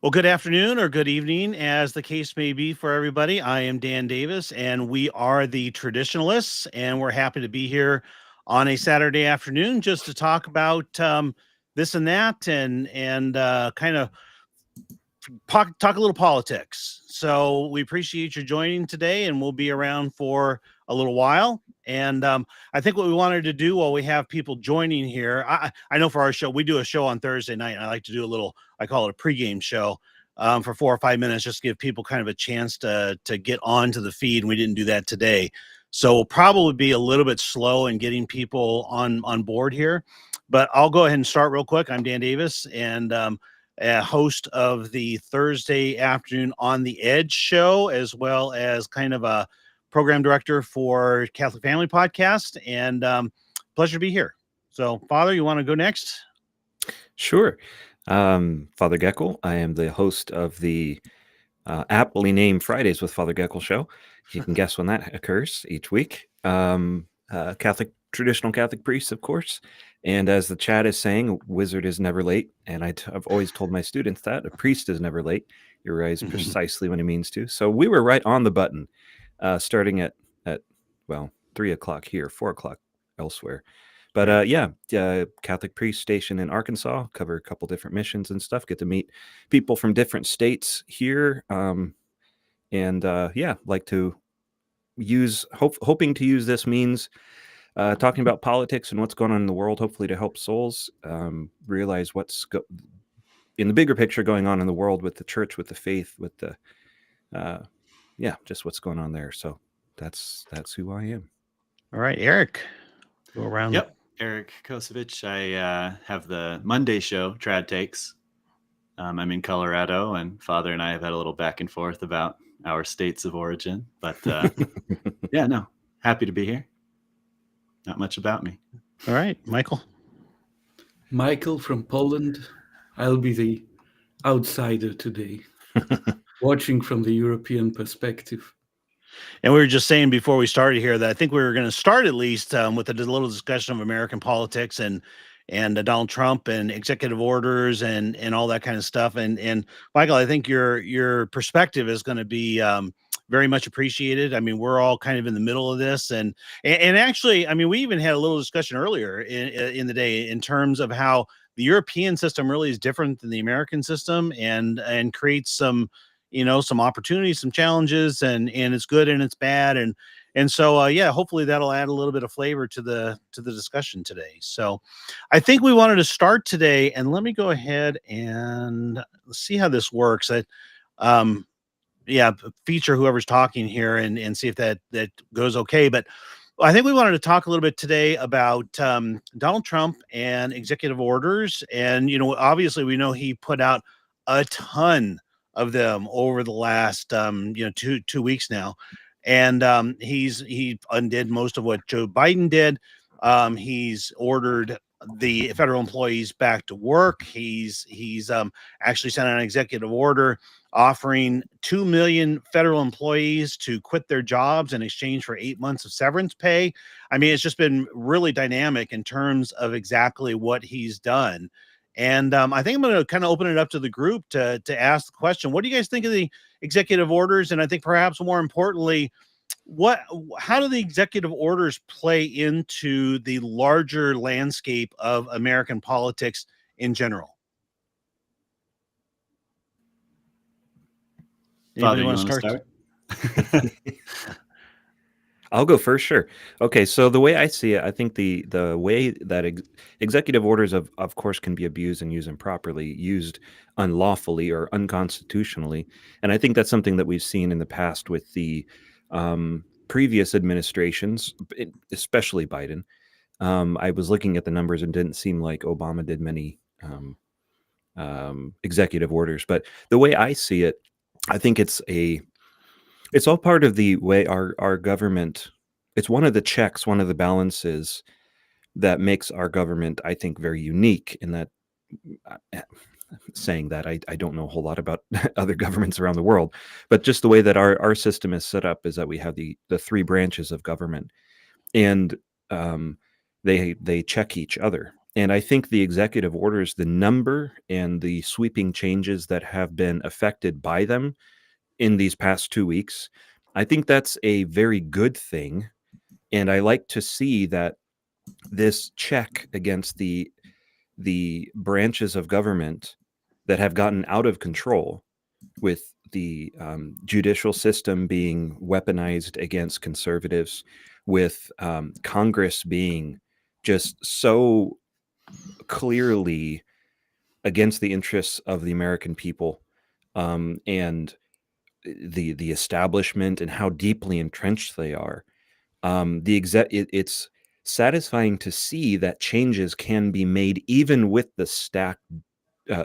Well, good afternoon or good evening, as the case may be for everybody. I am Dan Davis, and we are the Traditionalists, and we're happy to be here on a Saturday afternoon just to talk about this and that, and kind of talk a little politics. So we appreciate you joining today, and we'll be around for a little while. And I think what we wanted to do while we have people joining here, I know for our show, we do a show on Thursday night. And I like to do a little, I call it a pregame show for 4 or 5 minutes, just to give people kind of a chance to get onto the feed. And we didn't do that today. So we'll probably be a little bit slow in getting people on board here. But I'll go ahead and start real quick. I'm Dan Davis, and a host of the Thursday afternoon On the Edge show, as well as kind of a program director for Catholic Family Podcast, and pleasure to be here. So, Father, you want to go next? Sure. Father Geckel. I am the host of the aptly named Fridays with Father Geckel show. You can guess when that occurs each week. Traditional Catholic priest, of course. And as the chat is saying, wizard is never late. And I've always told my students that a priest is never late. He arrives precisely when he means to. So we were right on the button, starting at 3 o'clock here, 4 o'clock elsewhere. But Catholic priest station in Arkansas, cover a couple different missions and stuff, get to meet people from different states here. Like to hoping to use this means talking about politics and what's going on in the world, hopefully to help souls realize what's in the bigger picture going on in the world with the church, with the faith, with the just what's going on there. So that's who I am. All right, Eric, go around. Yep, Eric Kosevich. I have the Monday show, Trad Takes. I'm in Colorado, and Father and I have had a little back and forth about our states of origin. But happy to be here. Not much about me. All right, Michael. Michael from Poland. I'll be the outsider today, watching from the European perspective. And we were just saying before we started here that I think we were going to start at least with a little discussion of American politics and Donald Trump and executive orders and all that kind of stuff. And Michael, I think your perspective is going to be very much appreciated. I mean, we're all kind of in the middle of this, and actually, I mean, we even had a little discussion earlier in the day in terms of how the European system really is different than the American system, and creates some opportunities, some challenges, and it's good and it's bad, and so hopefully that'll add a little bit of flavor to the discussion today. So I think we wanted to start today, and let me go ahead and see how this works. Feature whoever's talking here and see if that goes okay. But I think we wanted to talk a little bit today about Donald Trump and executive orders. And, obviously we know he put out a ton of them over the last, 2 weeks now. And he undid most of what Joe Biden did. He's ordered the federal employees back to work. He's actually sent out an executive order offering 2 million federal employees to quit their jobs in exchange for 8 months of severance pay. I mean, it's just been really dynamic in terms of exactly what he's done. And I think I'm going to kind of open it up to the group to ask the question: what do you guys think of the executive orders? And I think perhaps more importantly, how do the executive orders play into the larger landscape of American politics in general? Father, you want to start? I'll go first. Sure. Okay. So the way I see it, I think the way that executive orders of course can be abused and used improperly, used unlawfully or unconstitutionally. And I think that's something that we've seen in the past with the previous administrations, especially Biden. I was looking at the numbers and didn't seem like Obama did many executive orders. But the way I see it, I think it's all part of the way our government, it's one of the checks, one of the balances that makes our government, I think, very unique. In that, saying that, I don't know a whole lot about other governments around the world, but just the way that our system is set up is that we have the three branches of government, and they check each other. And I think the executive orders, the number and the sweeping changes that have been affected by them in these past 2 weeks, I think that's a very good thing. And I like to see that this check against the branches of government that have gotten out of control, with the judicial system being weaponized against conservatives, with Congress being just so clearly against the interests of the American people, and the establishment and how deeply entrenched they are. It's satisfying to see that changes can be made even with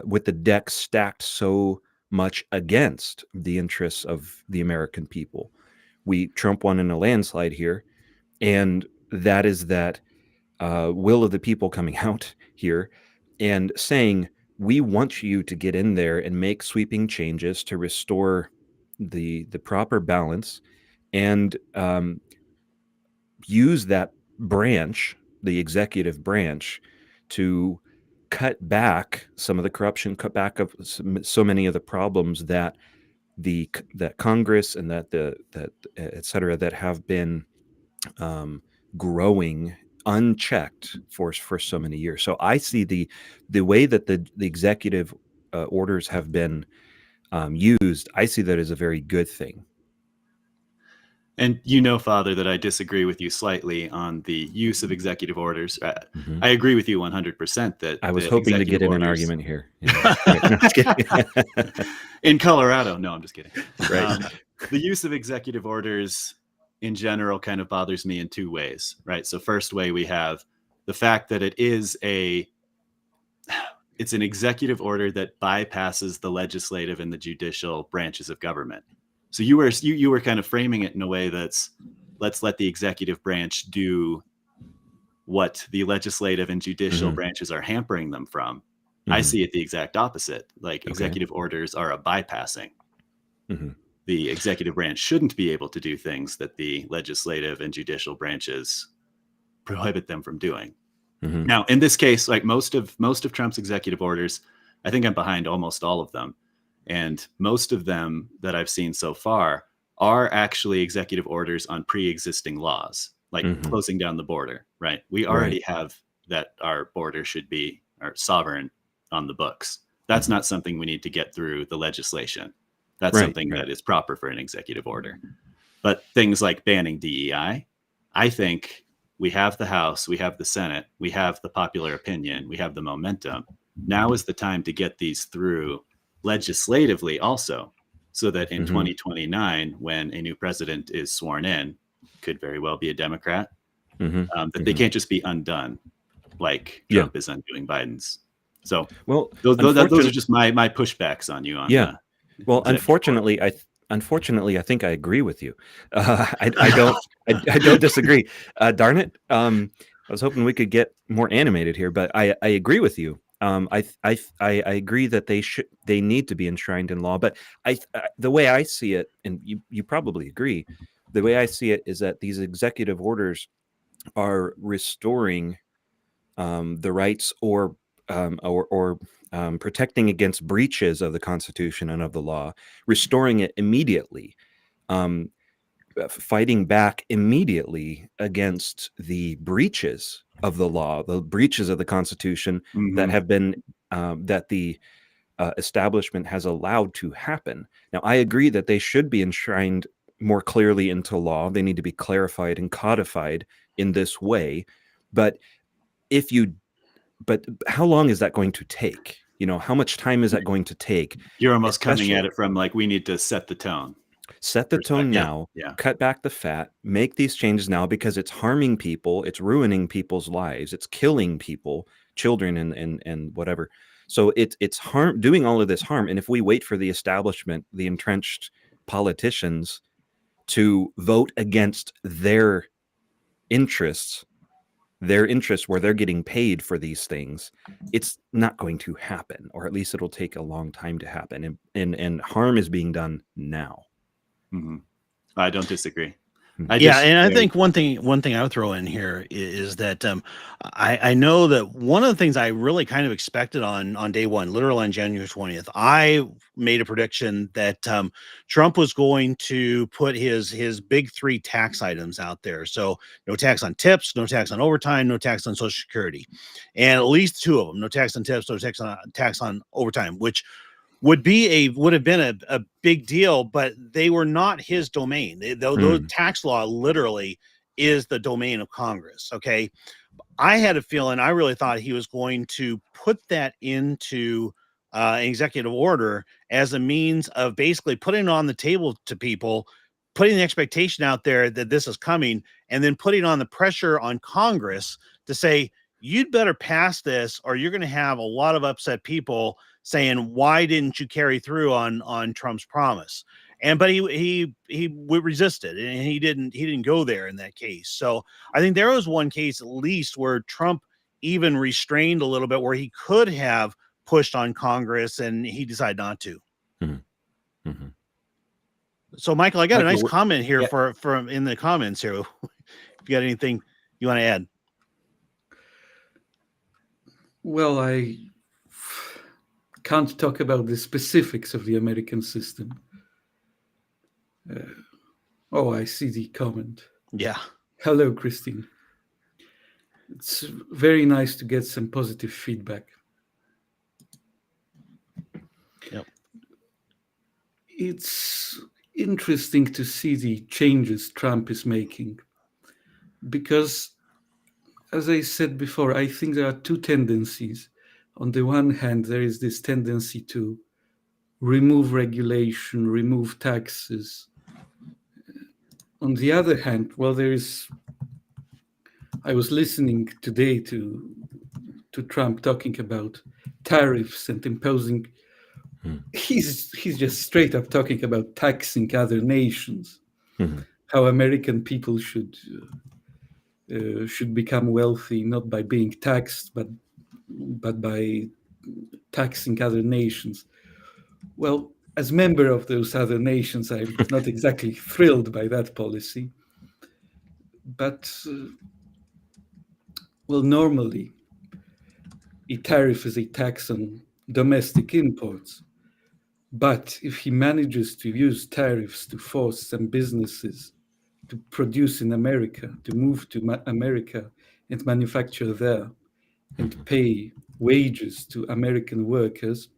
with the deck stacked so much against the interests of the American people. Trump won in a landslide here, and that is that will of the people coming out here and saying, we want you to get in there and make sweeping changes to restore the proper balance, and use that branch, the executive branch, to cut back some of the corruption, cut back of so many of the problems that that Congress and that et cetera, that have been growing unchecked for so many years. So I see the way that the executive orders have been used. I see that as a very good thing. And Father, that I disagree with you slightly on the use of executive orders. Mm-hmm. I agree with you 100% that I was hoping to get in an argument here. Yeah. Right. No, just kidding. In Colorado. No, I'm just kidding. Right. The use of executive orders in general kind of bothers me in two ways, right? So first way, we have the fact that it's an executive order that bypasses the legislative and the judicial branches of government. So you were kind of framing it in a way that's, let's let the executive branch do what the legislative and judicial branches are hampering them from. I see it the exact opposite. Like, executive orders are a bypassing. The executive branch shouldn't be able to do things that the legislative and judicial branches prohibit them from doing. Now, in this case, like most of Trump's executive orders, I think I'm behind almost all of them. And most of them that I've seen so far are actually executive orders on pre-existing laws, like closing down the border, right? We already have that our border should be sovereign on the books. That's not something we need to get through the legislation. That's something that is proper for an executive order. But things like banning DEI, I think we have the House, we have the Senate, we have the popular opinion, we have the momentum. Now is the time to get these through legislatively also, so that in 2029, when a new president is sworn in, could very well be a Democrat, that they can't just be undone like Trump is undoing Biden's. So, well, those are just my pushbacks on you. Well, unfortunately, I think I agree with you. I don't disagree. Darn it! I was hoping we could get more animated here, but I agree with you. I agree that they need to be enshrined in law. But the way I see it, and you probably agree, the way I see it is that these executive orders are restoring the rights or protecting against breaches of the Constitution and of the law, restoring it immediately, fighting back immediately against the breaches of the law, the breaches of the Constitution that have been that the establishment has allowed to happen. Now, I agree that they should be enshrined more clearly into law. They need to be clarified and codified in this way. But how long is that going to take? How much time is that going to take? You're almost coming at it from like, we need to set the tone. Set the tone now, cut back the fat, make these changes now, because it's harming people, it's ruining people's lives, it's killing people, children and whatever. So it's doing all of this harm. And if we wait for the establishment, the entrenched politicians, to vote against their interests where they're getting paid for these things, it's not going to happen, or at least it'll take a long time to happen. And harm is being done now. I don't disagree. And I think one thing I would throw in here is that I know that one of the things I really kind of expected on day one, literally on January 20th, I made a prediction that Trump was going to put his big three tax items out there. So no tax on tips, no tax on overtime, no tax on Social Security, and at least two of them, no tax on tips, no tax on overtime, which would have been a big deal, but they were not his domain. Those tax law literally is the domain of Congress. Okay. I had a feeling, I really thought he was going to put that into an executive order as a means of basically putting it on the table to people, putting the expectation out there that this is coming, and then putting on the pressure on Congress to say, you'd better pass this or you're going to have a lot of upset people saying, why didn't you carry through on Trump's promise? But he resisted, and he didn't go there in that case. So I think there was one case at least where Trump even restrained a little bit, where he could have pushed on Congress, and he decided not to. So Michael, I got a nice comment here from in the comments here. If you got anything you want to add? Well, I can't talk about the specifics of the American system. I see the comment. Yeah. Hello, Christine. It's very nice to get some positive feedback. Yep. It's interesting to see the changes Trump is making, because, as I said before, I think there are two tendencies. On the one hand, there is this tendency to remove regulation, remove taxes. On the other hand, I was listening today to Trump talking about tariffs and imposing. He's just straight up talking about taxing other nations, how American people should become wealthy not by being taxed, but by taxing other nations. Well, as member of those other nations, I'm not exactly thrilled by that policy. But normally, a tariff is a tax on domestic imports. But if he manages to use tariffs to force some businesses to produce in America, to move to America and manufacture there, and pay wages to American workers,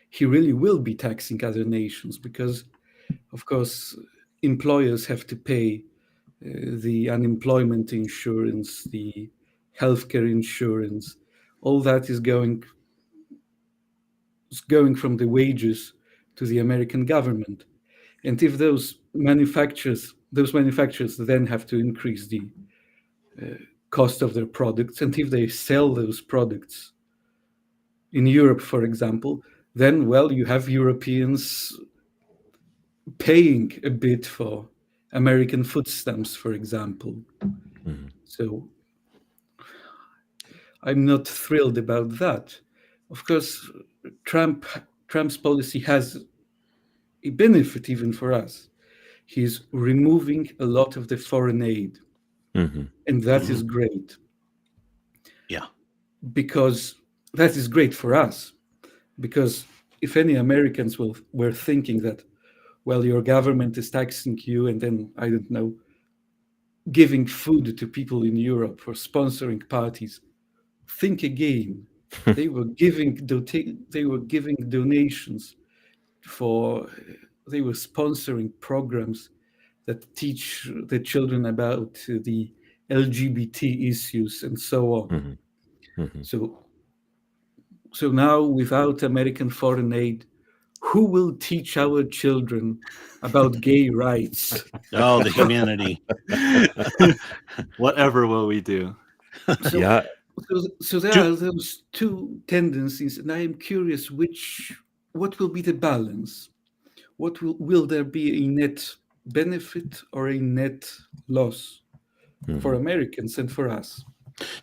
he really will be taxing other nations, because, of course, employers have to pay the unemployment insurance, the healthcare insurance. All that is going from the wages to the American government. And if those manufacturers then have to increase the cost of their products, and if they sell those products in Europe, for example, then, well, you have Europeans paying a bit for American food stamps, for example. So I'm not thrilled about that. Of course, Trump's policy has a benefit even for us. He's removing a lot of the foreign aid, and that is great. Yeah. Because that is great for us. Because if any Americans were thinking that, well, your government is taxing you, and then, I don't know, giving food to people in Europe for sponsoring parties, think again. They were giving donations they were sponsoring programs that teach the children about the LGBT issues and so on. So now, without American foreign aid, who will teach our children about gay rights? Oh, the humanity. Whatever will we do? So there are those two tendencies, and I am curious what will be the balance? Will there be a net benefit or a net loss for Americans and for us?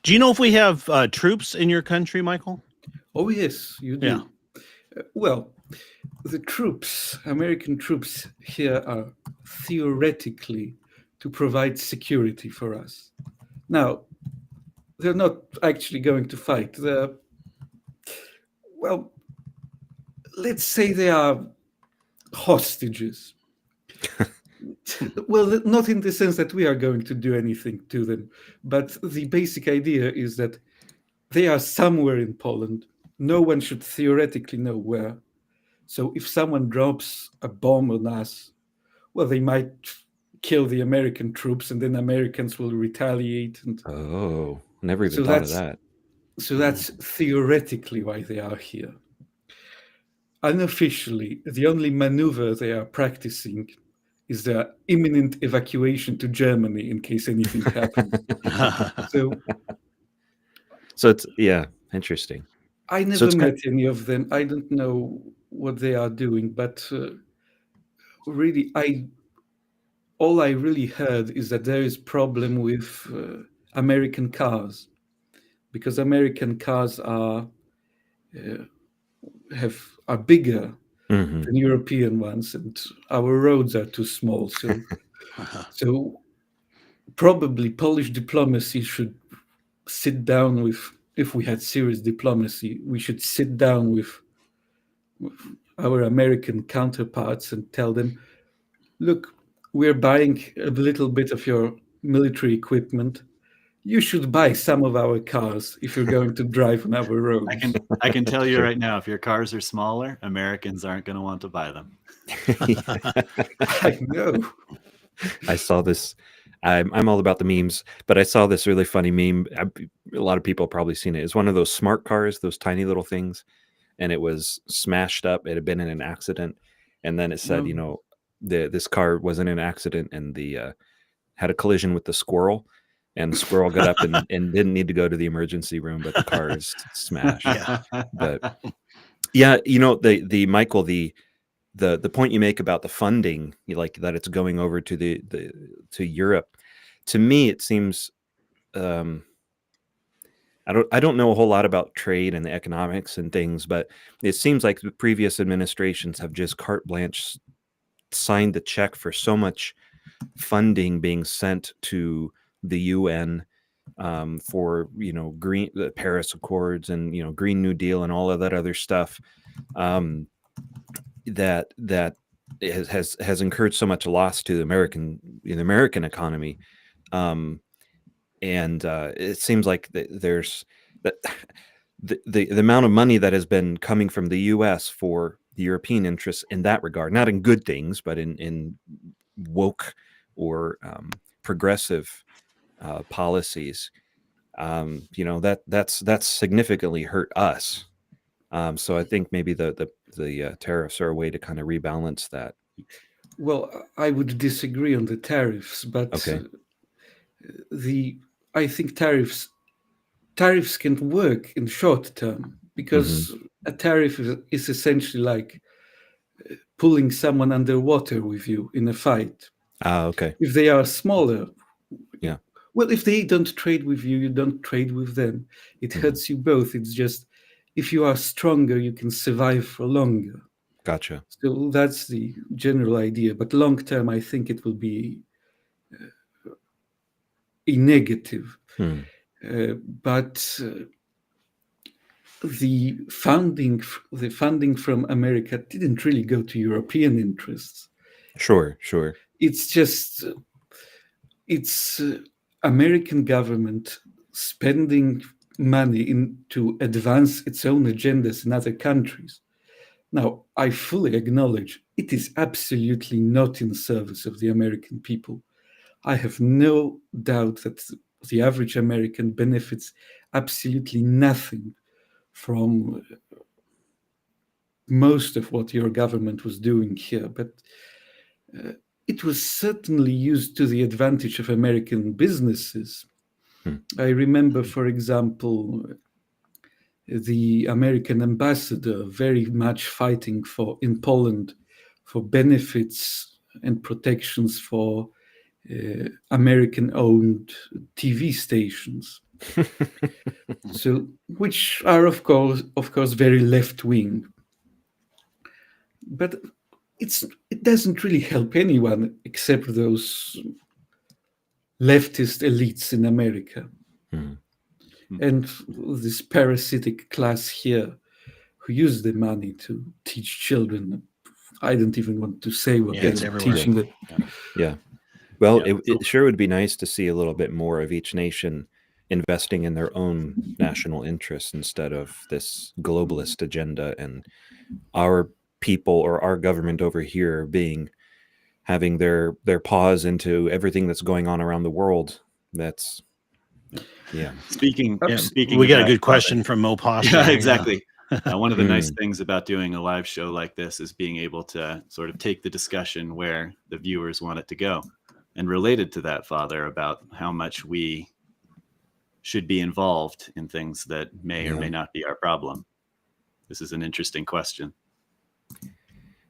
Do you know if we have troops in your country, Michael? Oh, yes, you do. Yeah. Well, the American troops here are theoretically to provide security for us. Now, they're not actually going to fight. Well, let's say they are hostages. Well, not in the sense that we are going to do anything to them, but the basic idea is that they are somewhere in Poland. No one should theoretically know where. So if someone drops a bomb on us, well, they might kill the American troops, and then Americans will retaliate. And Oh, never even so thought of that. that's theoretically why they are here. Unofficially, the only maneuver they are practicing is their imminent evacuation to Germany in case anything happens. So So it's interesting. I So never it's met any of them. I don't know what they are doing, but really, all I really heard is that there is problem with American cars, because American cars are bigger Mhm. than European ones, and our roads are too small. So probably Polish diplomacy should sit down with. If we had serious diplomacy, we should sit down with our American counterparts and tell them, look, we're buying a little bit of your military equipment. You should buy some of our cars if you're going to drive on our roads. I can tell you Sure. right now, if your cars are smaller, Americans aren't going to want to buy them. I know. I saw this. I'm all about the memes, but I saw this really funny meme. A lot of people have probably seen it. It's one of those smart cars, those tiny little things, and it was smashed up. It had been in an accident, and then it said, No. this car was in an accident, and the had a collision with the squirrel, and the squirrel got up and didn't need to go to the emergency room, but the car is smashed. Yeah. But yeah, the Michael, the point you make about the funding, like that it's going over to to Europe. To me, it seems I don't know a whole lot about trade and the economics and things, but it seems like the previous administrations have just carte blanche signed the check for so much funding being sent to the UN for green the Paris Accords and Green New Deal and all of that other stuff. That has incurred so much loss to the American economy, and it seems like there's that the amount of money that has been coming from the U.S. for the European interests in that regard, not in good things, but in woke or progressive policies, that's significantly hurt us. So I think maybe the tariffs are a way to kind of rebalance that. Well, I would disagree on the tariffs, but Okay. I think tariffs can work in short term, because a tariff is essentially like pulling someone underwater with you in a fight. Okay. If they are smaller, Yeah. well, if they don't trade with you, you don't trade with them. It hurts you both. It's just, if you are stronger, you can survive for longer. Gotcha. So that's the general idea. But long term, I think it will be a negative. But the funding from America didn't really go to European interests. Sure. It's just it's American government spending money to advance its own agendas in other countries. Now, I fully acknowledge it is absolutely not in service of the American people. I have no doubt that the average American benefits absolutely nothing from most of what your government was doing here, but it was certainly used to the advantage of American businesses. I remember, for example, the American ambassador very much fighting in Poland for benefits and protections for American-owned TV stations. So, which are of course very left-wing. But it doesn't really help anyone except those leftist elites in America. Mhm. And this parasitic class here who use the money to teach children. I don't even want to say what Yeah, they're it's everywhere. teaching them. Yeah. Well, Yeah. it sure would be nice to see a little bit more of each nation investing in their own national interests instead of this globalist agenda and our people or our government over here having their paws into everything that's going on around the world. That's yeah. Speaking We of got a that, good Father, question from Mo Posner. yeah, exactly. One of the nice Mm. things about doing a live show like this is being able to sort of take the discussion where the viewers want it to go. And related to that, Father, about how much we should be involved in things that may or Yeah. may not be our problem. This is an interesting question.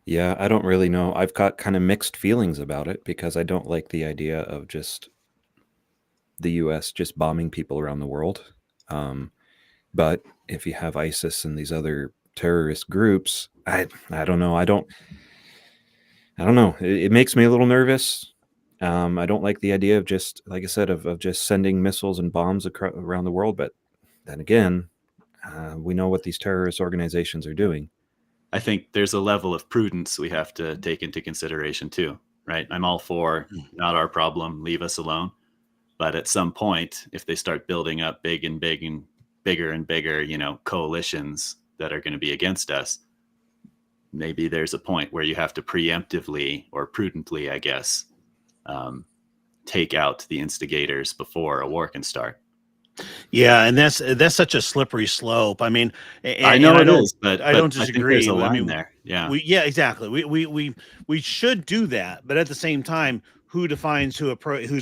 Yeah, I don't really know. I've got kind of mixed feelings about it because I don't like the idea of just the US just bombing people around the world. But if you have ISIS and these other terrorist groups, I don't know. I don't know. It makes me a little nervous. I don't like the idea of just, like I said, of just sending missiles and bombs around the world. But then again, we know what these terrorist organizations are doing. I think there's a level of prudence we have to take into consideration too, right? I'm all for not our problem, leave us alone. But at some point, if they start building up big and bigger and bigger, coalitions that are going to be against us, maybe there's a point where you have to preemptively or prudently, I guess, take out the instigators before a war can start. Yeah, and that's such a slippery slope. I mean, I know and it is, but I don't I think there's disagree. a I line mean, there. Yeah. yeah, exactly. We should do that, but at the same time, who defines who's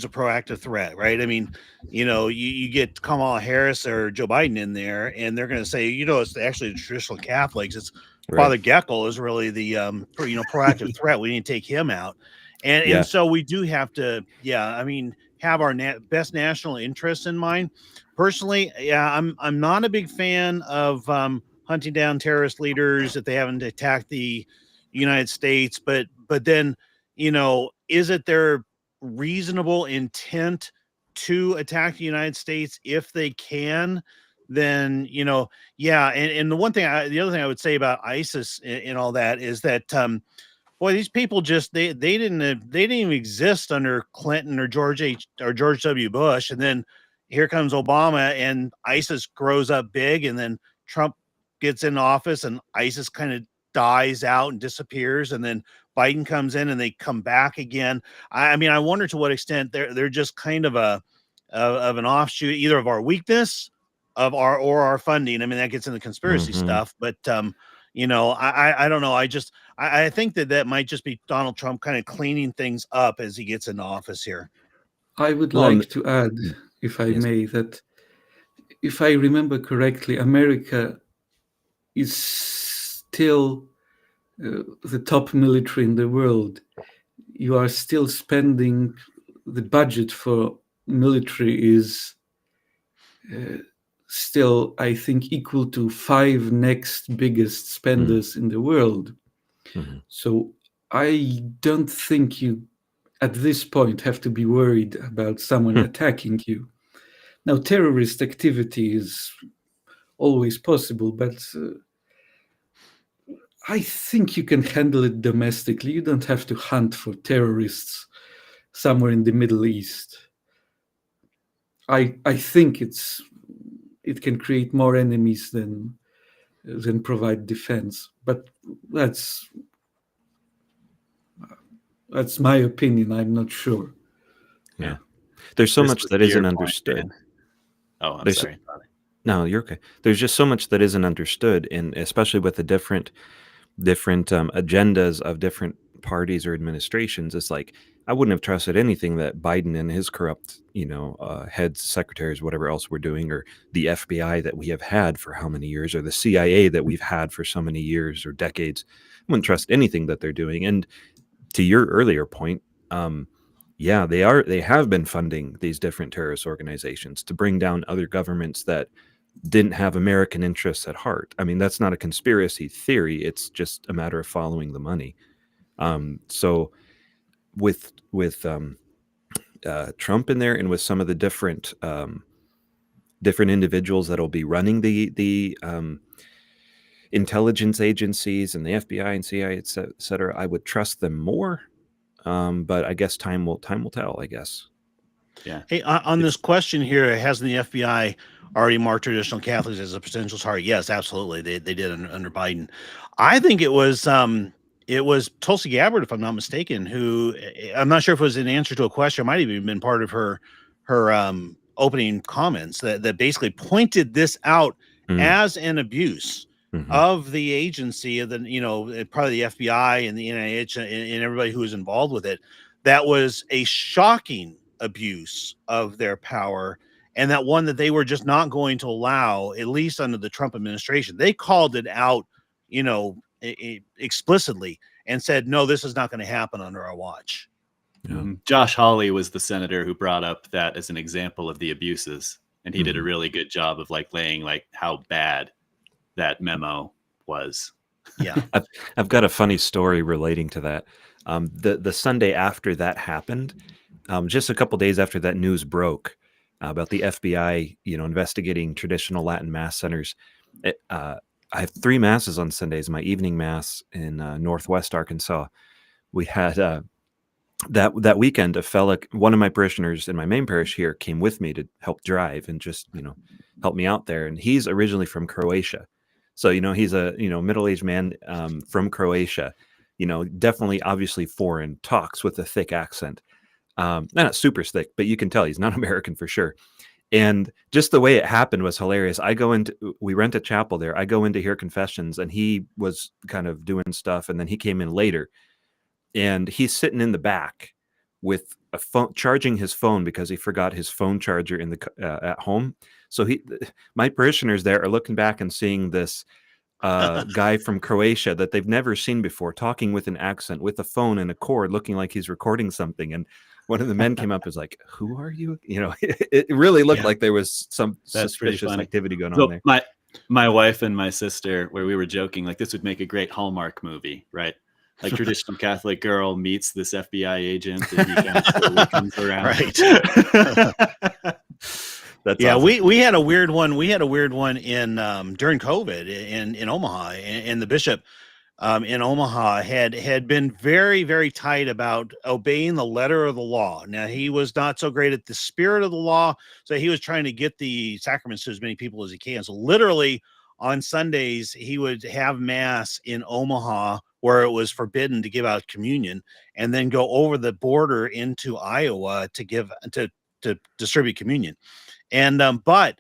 a proactive threat, right? I mean, you get Kamala Harris or Joe Biden in there, and they're going to say, it's actually the traditional Catholics. It's Right. Father Geckel is really the proactive threat. We need to take him out, and so we do have to, I mean, have our best national interests in mind. Personally, I'm not a big fan of hunting down terrorist leaders if they haven't attacked the United States, but then is it their reasonable intent to attack the United States if they can? Then and the other thing I would say about ISIS and all that is that boy, these people just they didn't even exist under Clinton or George W. Bush, and then here comes Obama, and ISIS grows up big, and then Trump gets in office, and ISIS kind of dies out and disappears, and then Biden comes in, and they come back again. I mean, I wonder to what extent they're just kind of of an offshoot either of our weakness of our funding. I mean, that gets into conspiracy stuff, but I don't know. I think that might just be Donald Trump kind of cleaning things up as he gets into office here. I would like to add, if I may, that if I remember correctly, America is still the top military in the world. You are still spending, the budget for military is still, I think, equal to 5 next biggest spenders in the world. Mm-hmm. So I don't think you, at this point, have to be worried about someone attacking you. Now, terrorist activity is always possible, but I think you can handle it domestically. You don't have to hunt for terrorists somewhere in the Middle East. I think it can create more enemies than provide defense. But that's my opinion. I'm not sure. Yeah. There's so This much was that to your isn't point, understood. Dan. Oh, I'm sorry. No, you're okay. There's just so much that isn't understood, and especially with the different agendas of different parties or administrations. It's like I wouldn't have trusted anything that Biden and his corrupt, heads, secretaries, whatever else we're doing, or the FBI that we have had for how many years, or the CIA that we've had for so many years or decades. I wouldn't trust anything that they're doing. And to your earlier point, they have been funding these different terrorist organizations to bring down other governments that didn't have American interests at heart. I mean, that's not a conspiracy theory. It's just a matter of following the money. So with Trump in there, and with some of the different individuals that'll be running the intelligence agencies and the FBI and CIA, et cetera, I would trust them more. But I guess time will tell, I guess. Yeah. Hey, on this question here, hasn't the FBI already marked traditional Catholics as a potential target? Yes, absolutely. They did under Biden. I think it was Tulsi Gabbard, if I'm not mistaken, who I'm not sure if it was an answer to a question, it might have even been part of her opening comments that basically pointed this out as an abuse of the agency of the probably the FBI and the NIH and everybody who was involved with it. That was a shocking abuse of their power, and that one that they were just not going to allow, at least under the Trump administration. They called it out, explicitly, and said, no, this is not going to happen under our watch. Yeah. Josh Hawley was the senator who brought up that as an example of the abuses, and he did a really good job of laying how bad that memo was. Yeah. I've got a funny story relating to that. The Sunday after that happened, just a couple days after that news broke about the FBI, investigating traditional Latin mass centers. I have 3 masses on Sundays. My evening mass in Northwest Arkansas. We had that weekend, one of my parishioners in my main parish here came with me to help drive and just help me out there. And he's originally from Croatia, so he's a middle-aged man from Croatia. Definitely, obviously foreign, talks with a thick accent. Not super thick, but you can tell he's not American for sure. And just the way it happened was hilarious. We rent a chapel there. I go in to hear confessions, and he was kind of doing stuff, and then he came in later, and he's sitting in the back with a phone, charging his phone because he forgot his phone charger in the at home. So my parishioners there are looking back and seeing this guy from Croatia that they've never seen before, talking with an accent, with a phone and a cord, looking like he's recording something. And one of the men came up and was like, "Who are you?" It really looked like there was some suspicious activity going on there. My wife and my sister, where we were joking, this would make a great Hallmark movie, right? Traditional Catholic girl meets this FBI agent, and he kind of slowly comes around. Right. That's awesome. We had a weird one. We had a weird one in during COVID in Omaha, and the bishop in Omaha had been very, very tight about obeying the letter of the law. Now, he was not so great at the spirit of the law, so he was trying to get the sacraments to as many people as he can. So literally on Sundays, he would have mass in Omaha where it was forbidden to give out communion, and then go over the border into Iowa to distribute communion. And but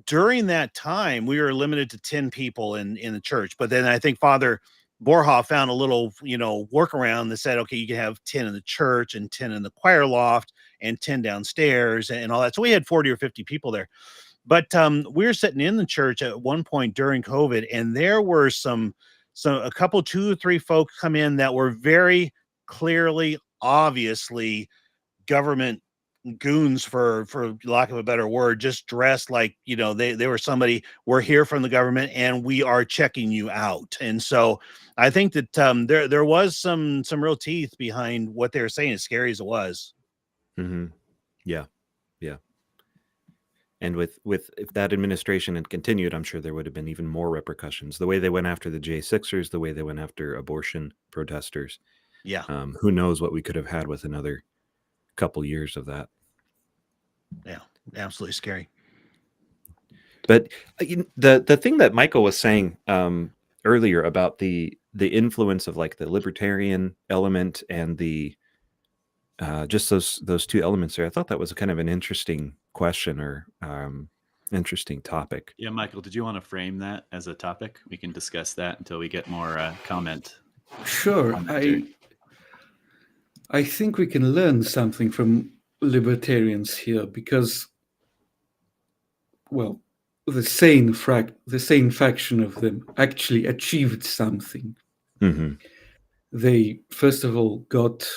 during that time, we were limited to 10 people in the church. But then I think Father Borja found a little, workaround that said, okay, you can have 10 in the church and 10 in the choir loft and 10 downstairs and all that. So we had 40 or 50 people there. But we were sitting in the church at one point during COVID, and there were a couple, 2 or 3 folks come in that were very clearly, obviously government goons, for lack of a better word, just dressed like, they were somebody, we're here from the government and we are checking you out. And so I think that there was some real teeth behind what they were saying, as scary as it was. Mm-hmm. Yeah. And with if that administration had continued, I'm sure there would have been even more repercussions. The way they went after the J6ers, the way they went after abortion protesters. Yeah. Who knows what we could have had with another couple years of that. Yeah, absolutely scary. But the thing that Michael was saying earlier about the influence of the libertarian element and the just those 2 elements there, I thought that was kind of an interesting question or interesting topic. Yeah, Michael, did you want to frame that as a topic? We can discuss that until we get more comment. Sure. I think we can learn something from libertarians here because, well, the sane faction of them actually achieved something. Mm-hmm. They, first of all, got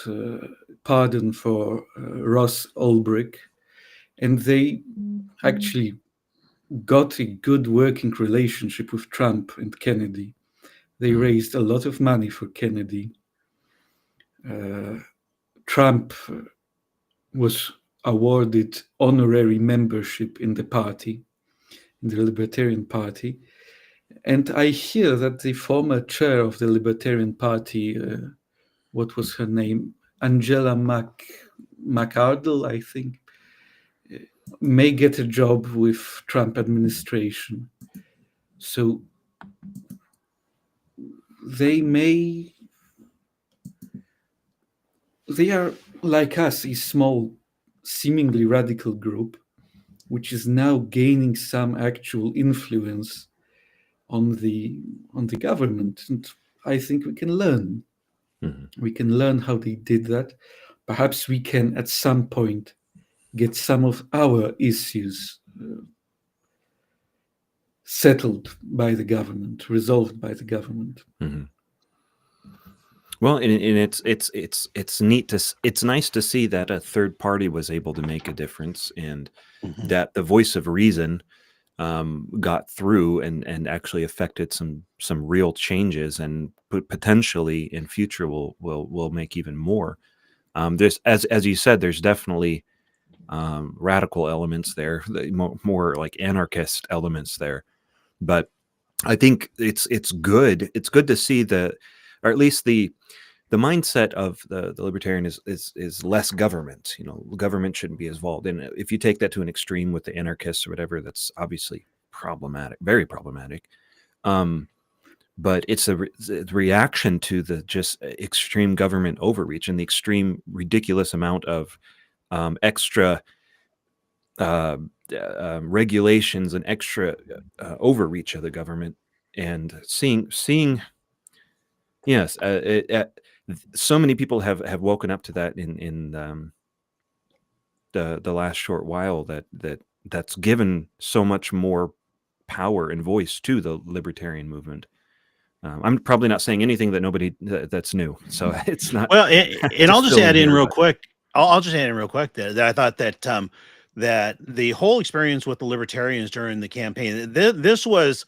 pardon for Ross Ulbricht, and they actually got a good working relationship with Trump and Kennedy. They raised a lot of money for Kennedy. Trump was awarded honorary membership in the party, in the Libertarian Party. And I hear that the former chair of the Libertarian Party, what was her name? Angela McArdle, I think, may get a job with Trump administration. So they are like us, a small, seemingly radical group, which is now gaining some actual influence on the government. And I think we can learn. We can learn how they did that. Perhaps we can, at some point, get some of our issues settled by the government, resolved by the government. Well, and it's neat it's nice to see that a third party was able to make a difference, and that the voice of reason got through and actually affected some real changes, and potentially in future will make even more. There's, as you said, there's definitely radical elements there, more like anarchist elements there, but I think it's good. It's good to see or at least the mindset of the libertarian is less government. Government shouldn't be involved. And if you take that to an extreme with the anarchists or whatever, that's obviously problematic, very problematic. But it's a reaction to the just extreme government overreach and the extreme ridiculous amount of extra regulations and extra overreach of the government, and seeing yes, so many people have woken up to that in the last short while, that's given so much more power and voice to the libertarian movement. I'm probably not saying anything that's new, so it's not. Well, and I'll just add in real quick. I'll just add in real quick that I thought that that the whole experience with the libertarians during the campaign, this was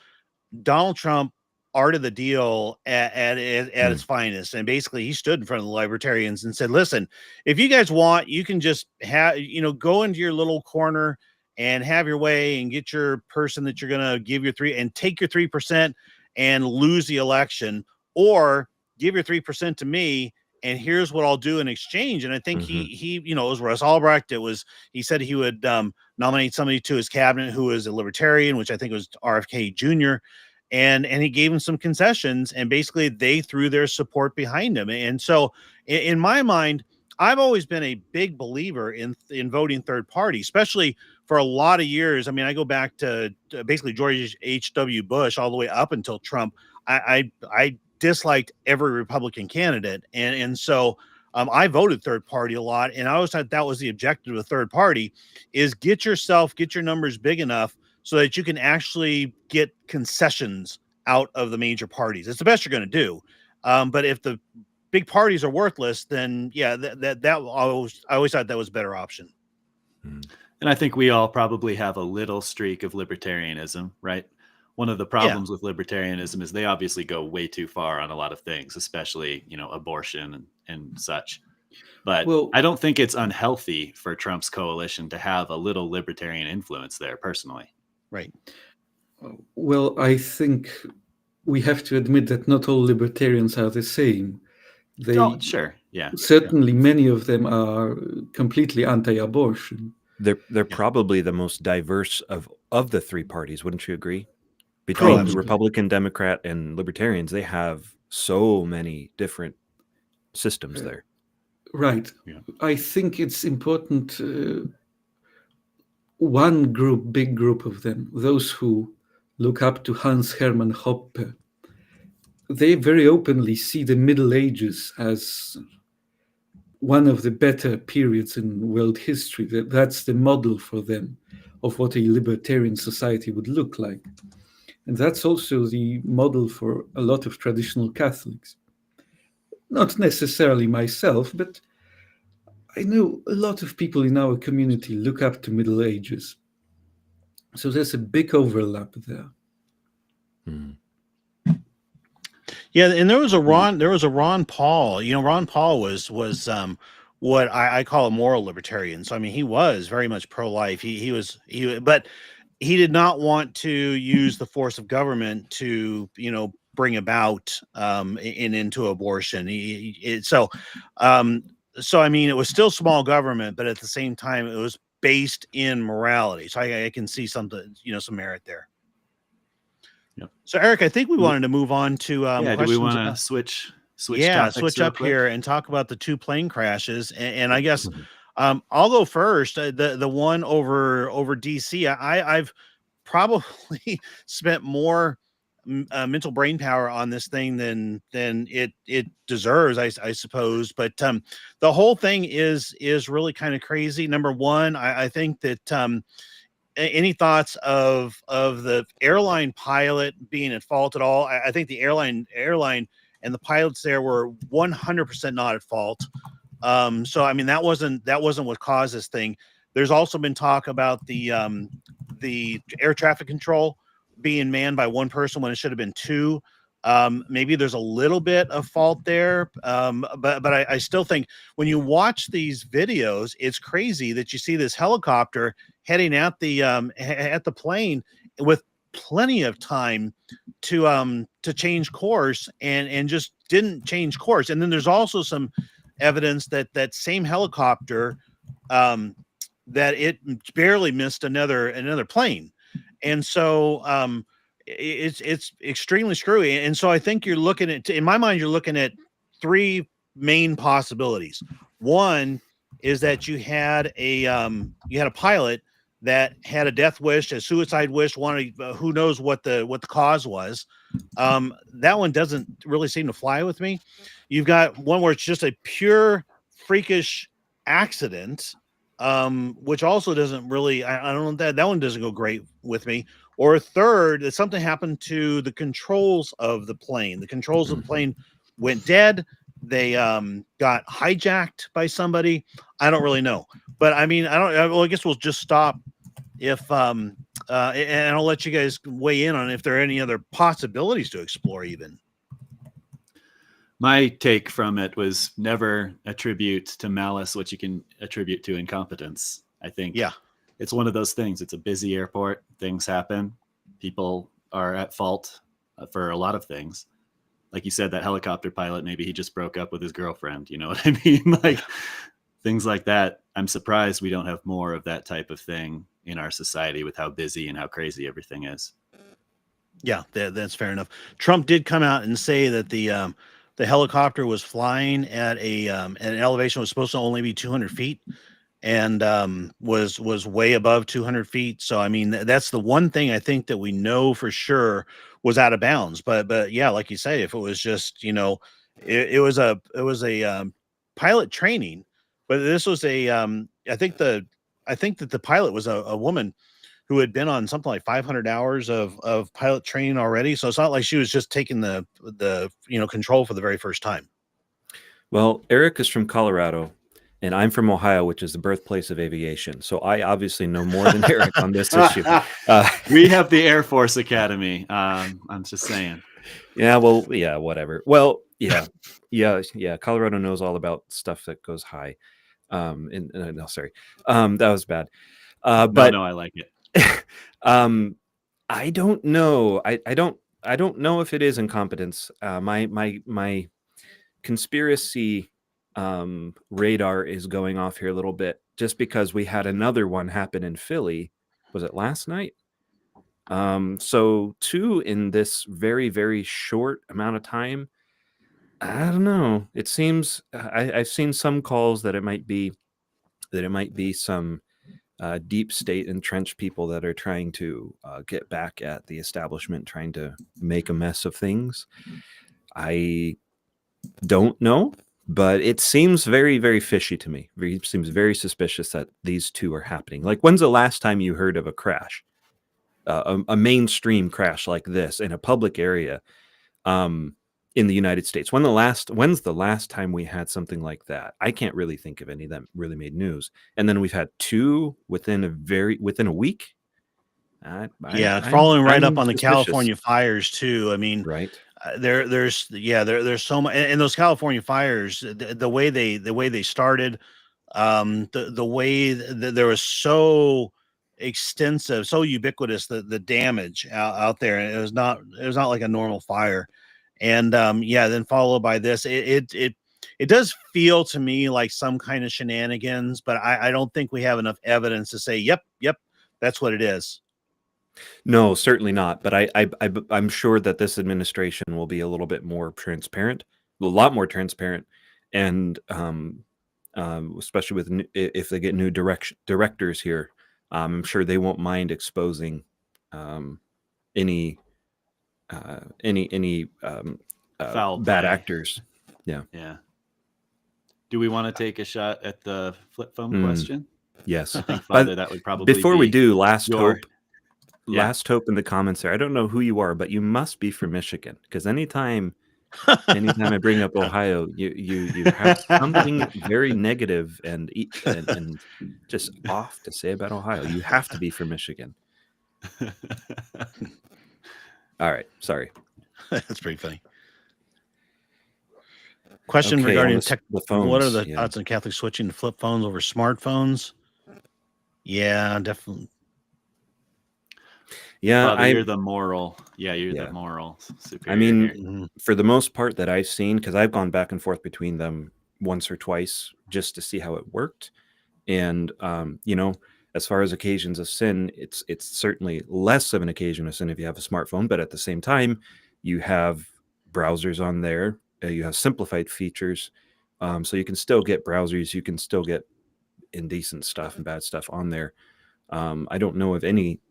Donald Trump art of the deal at its finest. And basically he stood in front of the libertarians and said, listen, if you guys want, you can just go into your little corner and have your way and get your person that you're going to give your take your 3% and lose the election, or give your 3% to me, and here's what I'll do in exchange. And I think he it was Russ Albrecht. He said he would nominate somebody to his cabinet who was a libertarian, which I think was RFK Jr. And he gave him some concessions, and basically they threw their support behind him. And so in my mind, I've always been a big believer in voting third party, especially for a lot of years. I mean, I go back to basically George H.W. Bush all the way up until Trump. I disliked every Republican candidate. And so I voted third party a lot. And I always thought that was the objective of third party, is get your numbers big enough so that you can actually get concessions out of the major parties. It's the best you're going to do. But if the big parties are worthless, then yeah, I always thought that was a better option. And I think we all probably have a little streak of libertarianism, right? One of the problems with libertarianism is they obviously go way too far on a lot of things, especially, abortion and such. But I don't think it's unhealthy for Trump's coalition to have a little libertarian influence there, personally. Right. Well, I think we have to admit that not all libertarians are the same. Sure. Yeah. Certainly, many of them are completely anti-abortion. They're probably the most diverse of the three parties, wouldn't you agree? Between Republican, Democrat, and Libertarians, they have so many different systems there. Right. Yeah. I think it's important. One big group of them, those who look up to Hans Hermann Hoppe, they very openly see the Middle Ages as one of the better periods in world history. That's the model for them of what a libertarian society would look like. And that's also the model for a lot of traditional Catholics. Not necessarily myself, but I know a lot of people in our community look up to Middle Ages. So there's a big overlap there. Yeah, and there was a Ron Paul. Ron Paul was what I call a moral libertarian. So I mean, he was very much pro-life. But he did not want to use the force of government to bring about into abortion. So I mean, it was still small government, but at the same time, it was based in morality. So I can see some merit there. Yep. So Eric, I think we wanted to move on to do questions. we want to switch topics switch real up quick? here and talk about the 2 plane crashes. And I guess I'll go first. The one over DC. I've probably spent more mental brain power on this thing than it deserves, I suppose. But the whole thing is really kind of crazy. Number one, I think that any thoughts of the airline pilot being at fault at all? I think the airline and the pilots there were 100% not at fault. So I mean, that wasn't what caused this thing. There's also been talk about the air traffic control being manned by one person when it should have been two. Maybe there's a little bit of fault there, but I still think when you watch these videos, it's crazy that you see this helicopter heading at the plane with plenty of time to change course and just didn't change course. And then there's also some evidence that same helicopter that it barely missed another plane. And so it's extremely screwy. And so I think you're looking at, in my mind, you're looking at 3 main possibilities. One is that you had a pilot that had a death wish, a suicide wish, who knows what the cause was. That one doesn't really seem to fly with me. You've got one where it's just a pure freakish accident, which also doesn't really, I don't know, that one doesn't go great with me. Or third, that something happened to the controls of the plane. The controls of the plane went dead. They got hijacked by somebody. I don't really know. But I mean, I guess we'll just stop if and I'll let you guys weigh in on if there are any other possibilities to explore even. My take from it was never attribute to malice what you can attribute to incompetence. I think it's one of those things. It's a busy airport. Things happen. People are at fault for a lot of things. Like you said, that helicopter pilot, maybe he just broke up with his girlfriend. You know what I mean? Like things like that. I'm surprised we don't have more of that type of thing in our society with how busy and how crazy everything is. Yeah, that's fair enough. Trump did come out and say that the helicopter was flying at an elevation was supposed to only be 200 feet and was way above 200 feet. So, I mean, that's the one thing I think that we know for sure was out of bounds. But yeah, like you say, if it was just, it was a pilot training, but this was I think that the pilot was a woman who had been on something like 500 hours of pilot training already. So it's not like she was just taking the control for the very first time. Well, Eric is from Colorado, and I'm from Ohio, which is the birthplace of aviation. So I obviously know more than Eric on this issue. We have the Air Force Academy. I'm just saying. Yeah, well, yeah, whatever. Well, yeah. Colorado knows all about stuff that goes high. No, sorry. That was bad. But no, I like it. I don't know. I don't know if it is incompetence. My conspiracy radar is going off here a little bit just because we had another one happen in Philly. Was it last night? So 2 in this very, very short amount of time. I don't know. It seems I've seen some calls that it might be some deep state entrenched people that are trying to get back at the establishment, trying to make a mess of things. I don't know, but it seems very, very fishy to me. It seems very suspicious that these 2 are happening. Like, when's the last time you heard of a crash, a mainstream crash like this in a public area in the United States? When's the last time we had something like that? I can't really think of any that really made news. And then we've had 2 within a week. Following right up on the suspicious. California fires too. I mean, right. there's so much, and those California fires, the way they started, the way that there was so extensive, so ubiquitous, the damage out there, and it was not like a normal fire. And then followed by this, it does feel to me like some kind of shenanigans, but I don't think we have enough evidence to say, yep, that's what it is. No, certainly not. But I'm sure that this administration will be a little bit more transparent, a lot more transparent, and especially with if they get new directors here, I'm sure they won't mind exposing any Foul bad play. actors. Yeah. Do we want to take a shot at the flip phone question? Yes. I think, Father, that would probably before we do, last hope in the comments there. I don't know who you are, but you must be from Michigan, because anytime I bring up Ohio, you have something very negative and just off to say about Ohio. You have to be from Michigan. All right, sorry. That's pretty funny. Question regarding the phones. What are the thoughts on Catholics switching to flip phones over smartphones? Yeah, definitely. Yeah, you're the moral. Yeah, you're the moral superior. I mean, for the most part that I've seen, because I've gone back and forth between them once or twice just to see how it worked. And as far as occasions of sin, it's certainly less of an occasion of sin if you have a smartphone. But at the same time, you have browsers on there. You have simplified features, so you can still get browsers. You can still get indecent stuff and bad stuff on there. I don't know of any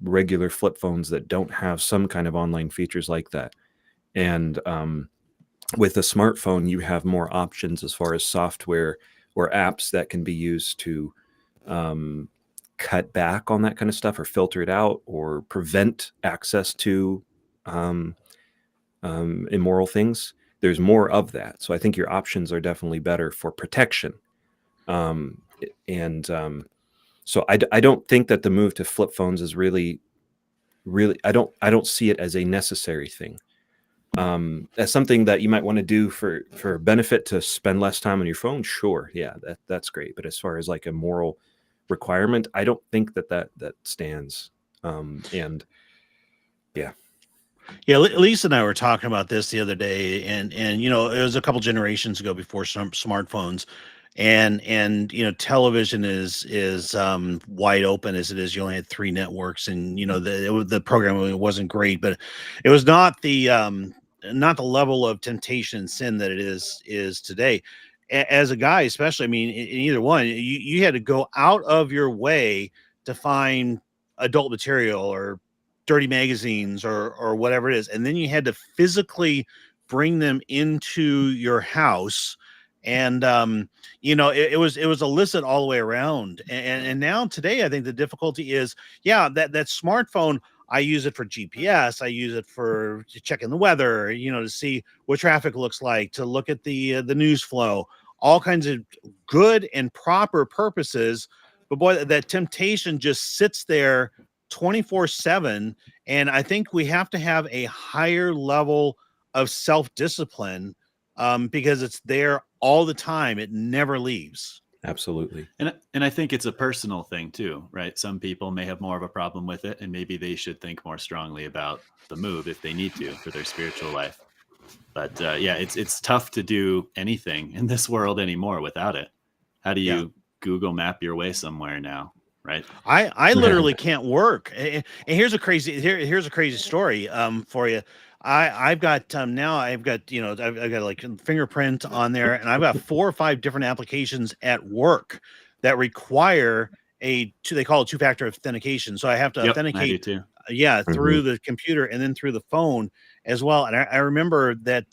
regular flip phones that don't have some kind of online features like that. And with a smartphone, you have more options as far as software or apps that can be used to cut back on that kind of stuff, or filter it out, or prevent access to immoral things. There's more of that. So I think your options are definitely better for protection. So I don't think that the move to flip phones is really, I don't see it as a necessary thing. As something that you might want to do for benefit, to spend less time on your phone, sure, yeah, that's great. But as far as like a moral requirement, I don't think that stands. Lisa and I were talking about this the other day, and it was a couple generations ago before some smartphones, and television is wide open as it is. You only had 3 networks, and the programming wasn't great, but it was not the level of temptation and sin that it is today. As a guy, especially, I mean, in either one, you had to go out of your way to find adult material or dirty magazines or whatever it is, and then you had to physically bring them into your house. And it was illicit all the way around. And now today, I think the difficulty is, that smartphone, I use it for GPS. I use it for checking the weather, to see what traffic looks like, to look at the news flow, all kinds of good and proper purposes. But boy, that temptation just sits there 24/7. And I think we have to have a higher level of self-discipline, because it's there all the time. It never leaves. Absolutely. And I think it's a personal thing too, right? Some people may have more of a problem with it, and maybe they should think more strongly about the move if they need to for their spiritual life. But it's tough to do anything in this world anymore without it. How do you Google map your way somewhere now, right? I literally can't work. And here's a crazy story for you. I've got now I've got I've got like a fingerprint on there, and I've got 4 or 5 different applications at work that require they call it 2-factor authentication. So I have to authenticate. I do too. Through the computer and then through the phone as well. And I remember that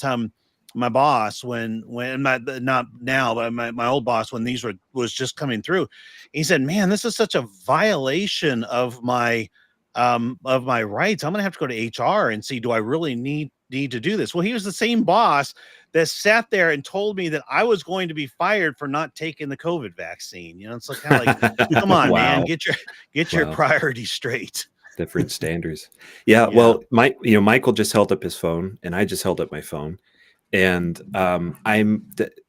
my boss, when not now, but my old boss, when these was just coming through, he said, "Man, this is such a violation of my rights. I'm gonna have to go to HR and see, do I really need to do this?" Well, he was the same boss that sat there and told me that I was going to be fired for not taking the COVID vaccine. It's like, kind of like, come on, man, get your priorities straight. different standards. Yeah, Yeah. well, Michael just held up his phone, and I just held up my phone, and I'm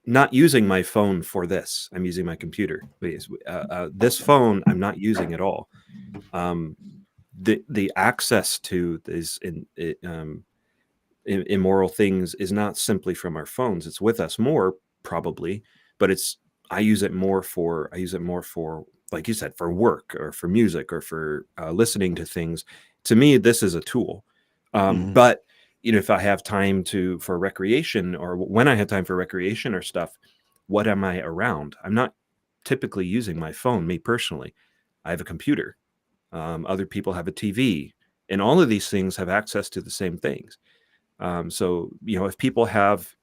not using my phone for this. I'm using my computer. This phone I'm not using at all. The access to these immoral things is not simply from our phones. It's with us more probably, but I use it more for like you said, for work or for music or for listening to things. To me, this is a tool. But if I have time for recreation, or when I have time for recreation or stuff, what am I around? I'm not typically using my phone, me personally. I have a computer. Other people have a TV, and all of these things have access to the same things. So, if people have,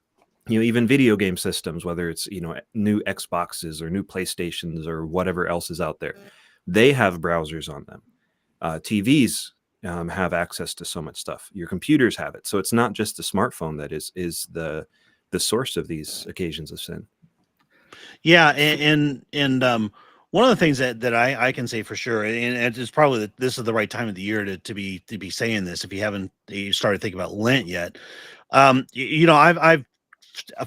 even video game systems, whether it's, new Xboxes or new PlayStations or whatever else is out there, they have browsers on them. TVs have access to so much stuff. Your computers have it. So it's not just the smartphone that is the source of these occasions of sin. Yeah, and one of the things that I can say for sure, and it's probably that this is the right time of the year to be saying this if you haven't started thinking about Lent yet. I've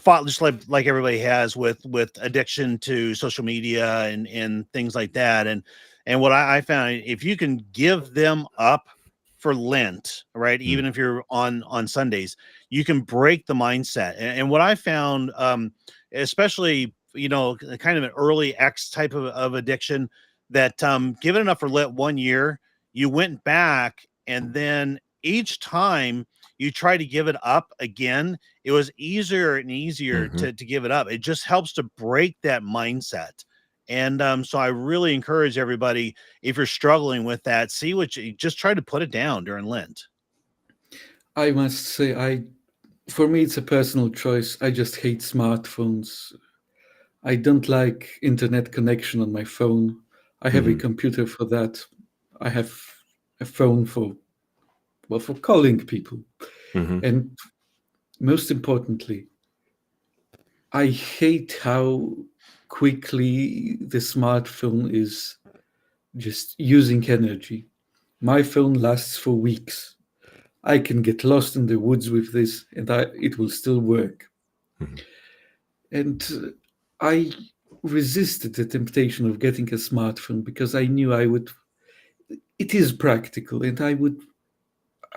fought just like everybody has with addiction to social media and things like that, and what I found, if you can give them up for Lent, right, even if you're on Sundays, you can break the mindset. And what I found, especially kind of an early X type of addiction, that given enough for Lent 1 year, you went back, and then each time you try to give it up again, it was easier and easier to give it up. It just helps to break that mindset. And so I really encourage everybody, if you're struggling with that, see what you just try to put it down during Lent. I must say, for me, it's a personal choice. I just hate smartphones. I don't like internet connection on my phone. I have a computer for that. I have a phone for calling people. And most importantly, I hate how quickly the smartphone is just using energy. My phone lasts for weeks. I can get lost in the woods with this, and it will still work. And I resisted the temptation of getting a smartphone because I knew I would. It is practical, and I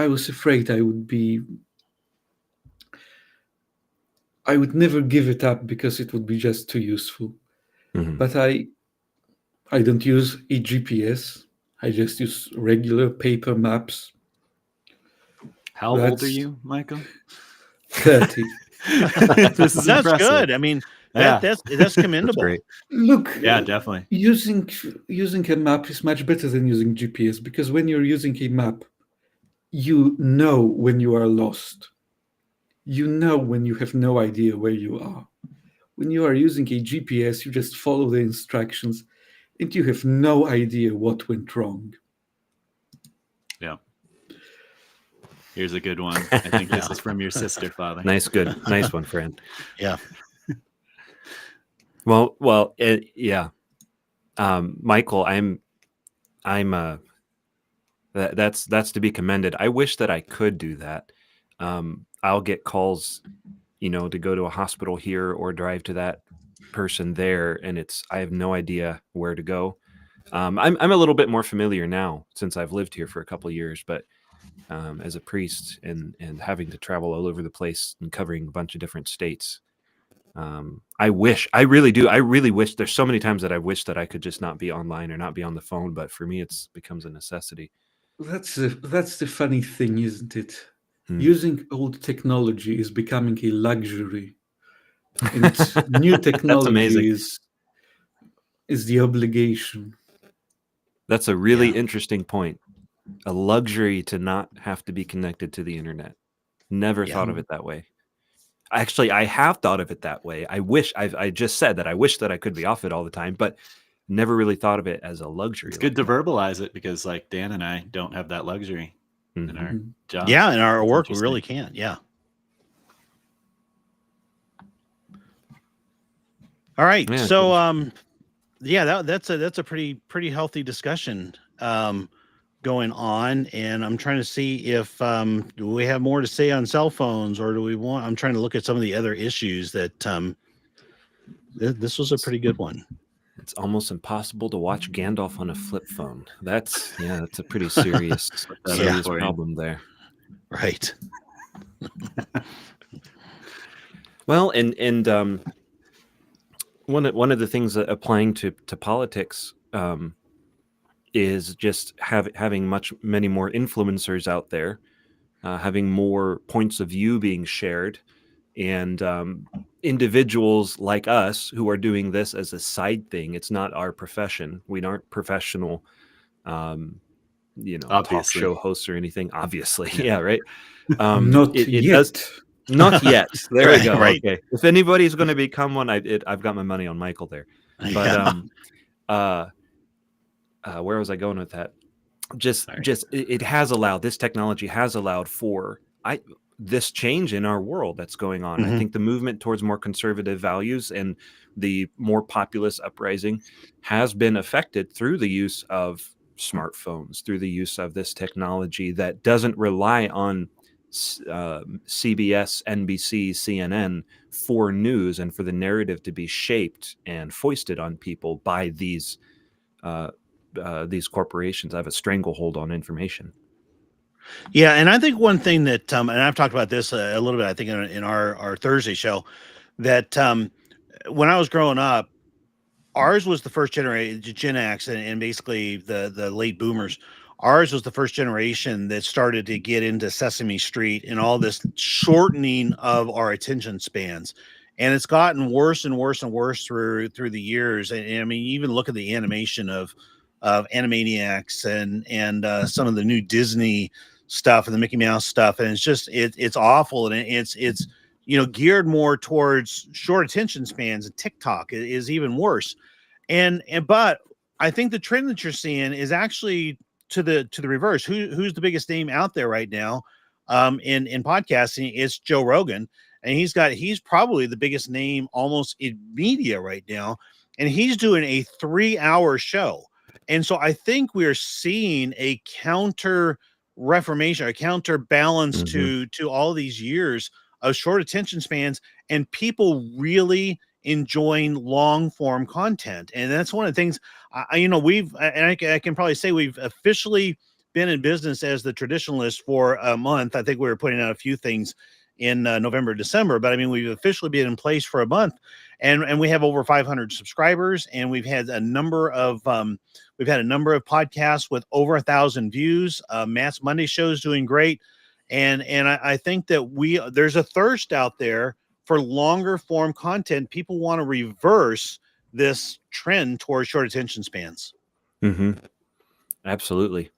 was afraid I would never give it up because it would be just too useful. But I don't use a GPS. I just use regular paper maps. How old are you, Michael? 30. This is That's impressive. good. I mean, Yeah. that's commendable. Great. Look, Yeah, definitely. using a map is much better than using GPS, because when you're using a map, you know when you are lost. You know when you have no idea where you are. When you are using a GPS, you just follow the instructions and you have no idea what went wrong. Yeah. Here's a good one. I think this is from your sister, Father. Nice one, friend. Yeah. Well, yeah. Michael, that's to be commended. I wish that I could do that. I'll get calls, to go to a hospital here or drive to that person there, and I have no idea where to go. I'm a little bit more familiar now since I've lived here for a couple of years, but as a priest and having to travel all over the place and covering a bunch of different states, I really wish. There's so many times that I wish that I could just not be online or not be on the phone, but for me, it becomes a necessity. That's the funny thing, isn't it? Using old technology is becoming a luxury, and new technology is the obligation. That's a really interesting point. A luxury to not have to be connected to the internet. Never thought of it that way. Actually, I have thought of it that way. I just said that I wish that I could be off it all the time, but never really thought of it as a luxury. It's good to verbalize it, because like Dan and I don't have that luxury in our job. Yeah, in our work, we really can't. Yeah. All right. Yeah, So, that's a pretty healthy discussion. going on, and I'm trying to see if do we have more to say on cell phones, or do we want? I'm trying to look at some of the other issues that this was a pretty good one. It's almost impossible to watch Gandalf on a flip phone. That's a pretty serious problem there. Right. Well, and one of the things that applying to politics is just having many more influencers out there, having more points of view being shared, and individuals like us who are doing this as a side thing. It's not our profession. We aren't professional, talk show hosts or anything. Obviously, yeah, right. Not yet. Not yet. There we go. Right. Okay. If anybody's going to become one, I've got my money on Michael there. But where was I going with that? It has allowed, this technology has allowed for this change in our world that's going on. I think the movement towards more conservative values and the more populist uprising has been affected through the use of smartphones, through the use of this technology that doesn't rely on CBS, NBC, CNN for news and for the narrative to be shaped and foisted on people by these corporations. Have a stranglehold on information. Yeah, and I think one thing that, and I've talked about this a little bit, I think in our Thursday show, that when I was growing up, ours was the first generation, Gen X, and basically the late boomers. Ours was the first generation that started to get into Sesame Street and all this shortening of our attention spans. And it's gotten worse and worse and worse through the years. And I mean, even look at the animation of Animaniacs and some of the new Disney stuff and the Mickey Mouse stuff, and it's just it's awful, and it's geared more towards short attention spans. And TikTok is even worse. And but I think the trend that you're seeing is actually to the reverse. Who's the biggest name out there right now in podcasting? It's Joe Rogan, and he's probably the biggest name almost in media right now, and he's doing a 3-hour show. And so I think we're seeing a counter reformation, a counterbalance to all these years of short attention spans and people really enjoying long form content. And that's one of the things I can probably say we've officially been in business as the Traditionalists for a month. I think we were putting out a few things in November, December, but I mean, we've officially been in place for a month, and we have over 500 subscribers, and we've had a number of podcasts with over 1,000 views. Matt's Monday show is doing great, and I think that there's a thirst out there for longer form content. People want to reverse this trend towards short attention spans. Absolutely.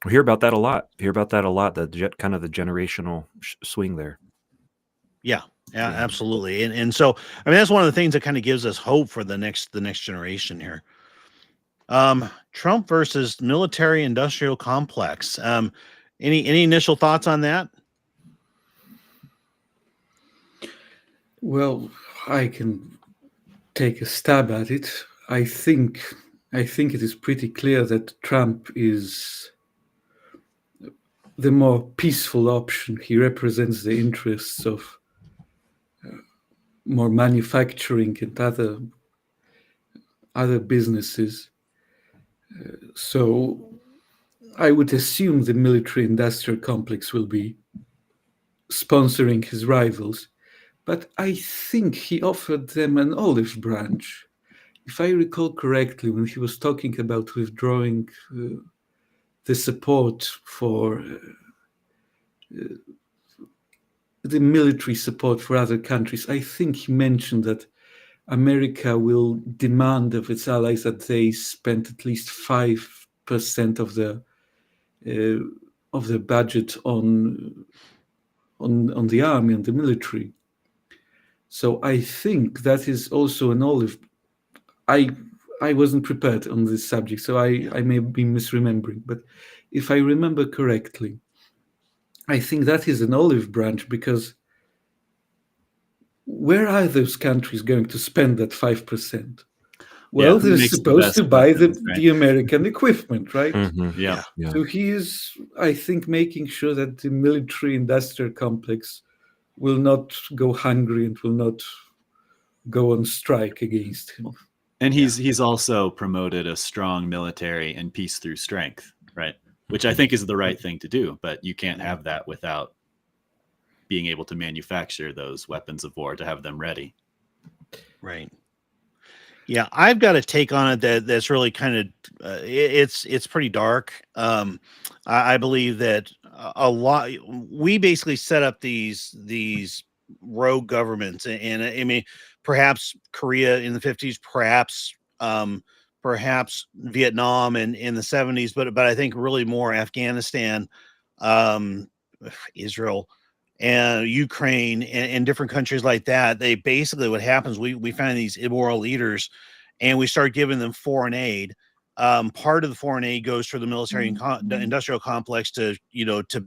We hear about that a lot. The kind of the generational swing there. Yeah, absolutely. And so, I mean, that's one of the things that kind of gives us hope for the next generation here. Trump versus military industrial complex. Any initial thoughts on that? Well, I can take a stab at it. I think it is pretty clear that Trump is the more peaceful option. He represents the interests of more manufacturing and other businesses. So I would assume the military-industrial complex will be sponsoring his rivals. But I think he offered them an olive branch. If I recall correctly, when he was talking about withdrawing the support for the military support for other countries, I think he mentioned that America will demand of its allies that they spend at least 5% of the budget on the army and the military. So I think that is also an olive. I wasn't prepared on this subject, so I may be misremembering. But if I remember correctly, I think that is an olive branch, because where are those countries going to spend that 5%? Well, who they're makes the supposed best to buy weapons, right? the American equipment, right? Mhm. Yeah. Yeah. So he is, I think, making sure that the military-industrial complex will not go hungry and will not go on strike against him. And he's also promoted a strong military and peace through strength, right? Which I think is the right thing to do, but you can't have that without being able to manufacture those weapons of war to have them ready. Right. Yeah, I've got a take on it that's really kind of it's pretty dark. I believe that a lot we basically set up these rogue governments, and I mean perhaps Korea in the 50s, perhaps Vietnam in the 70s, but I think really more Afghanistan, um, Israel, and Ukraine, and different countries like that. They basically what happens, we find these immoral leaders, and we start giving them foreign aid. Part of the foreign aid goes for the military and the industrial complex to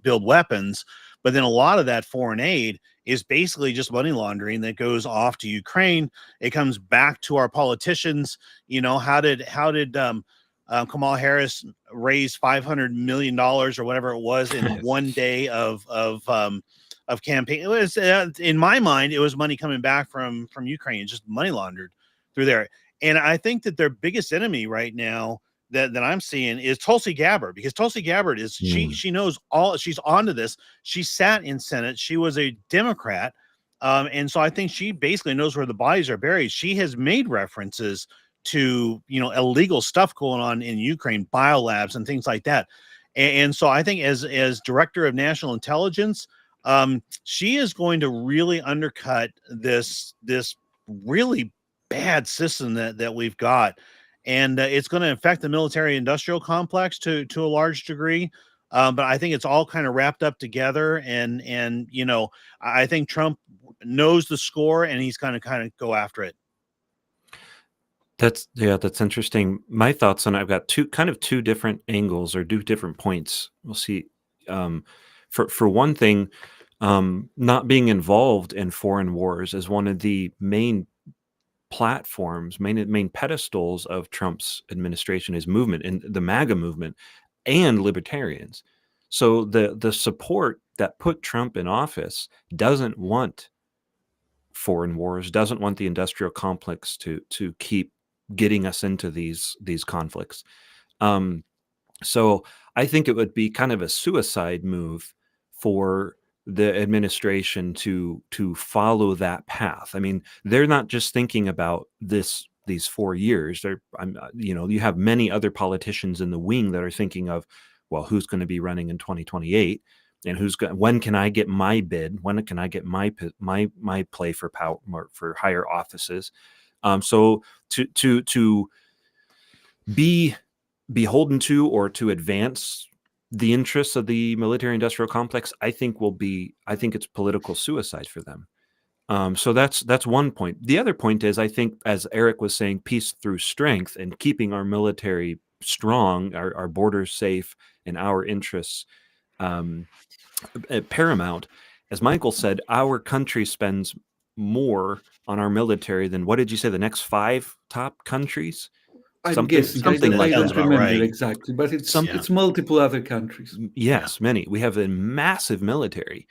build weapons, but then a lot of that foreign aid is basically just money laundering that goes off to Ukraine. It comes back to our politicians. How did Kamala Harris raise $500 million or whatever it was in one day of campaign? It was in my mind, it was money coming back from Ukraine, just money laundered through there. And I think that their biggest enemy right now that I'm seeing is Tulsi Gabbard, because Tulsi Gabbard is she knows all, she's onto this. She sat in Senate, she was a Democrat, and so I think she basically knows where the bodies are buried. She has made references to illegal stuff going on in Ukraine, biolabs and things like that. And so I think as director of national intelligence, she is going to really undercut this really bad system that we've got, and it's going to affect the military industrial complex to a large degree. But I think it's all kind of wrapped up together, and I think Trump knows the score, and he's going to kind of go after it. That's interesting. My thoughts on it, I've got two different angles or two different points. We'll see. For one thing, not being involved in foreign wars is one of the main platforms, main pedestals of Trump's administration, his movement and the MAGA movement and libertarians. So the support that put Trump in office doesn't want foreign wars, doesn't want the industrial complex to keep getting us into these conflicts. So I think it would be kind of a suicide move for the administration to follow that path. I mean, they're not just thinking about these 4 years. You have many other politicians in the wing that are thinking of, well, who's going to be running in 2028, and when can I get my bid? When can I get my play for power, for higher offices? So to be beholden to or to advance the interests of the military industrial complex, I think it's political suicide for them. So that's one point. The other point is, I think, as Eric was saying, peace through strength and keeping our military strong, our borders safe, and our interests paramount. As Michael said, our country spends more on our military than, what did you say, the next 5 top countries? I'm guessing. something I like don't that's about remember right. exactly, but it's Yeah. it's multiple other countries. Yes, many. We have a massive military,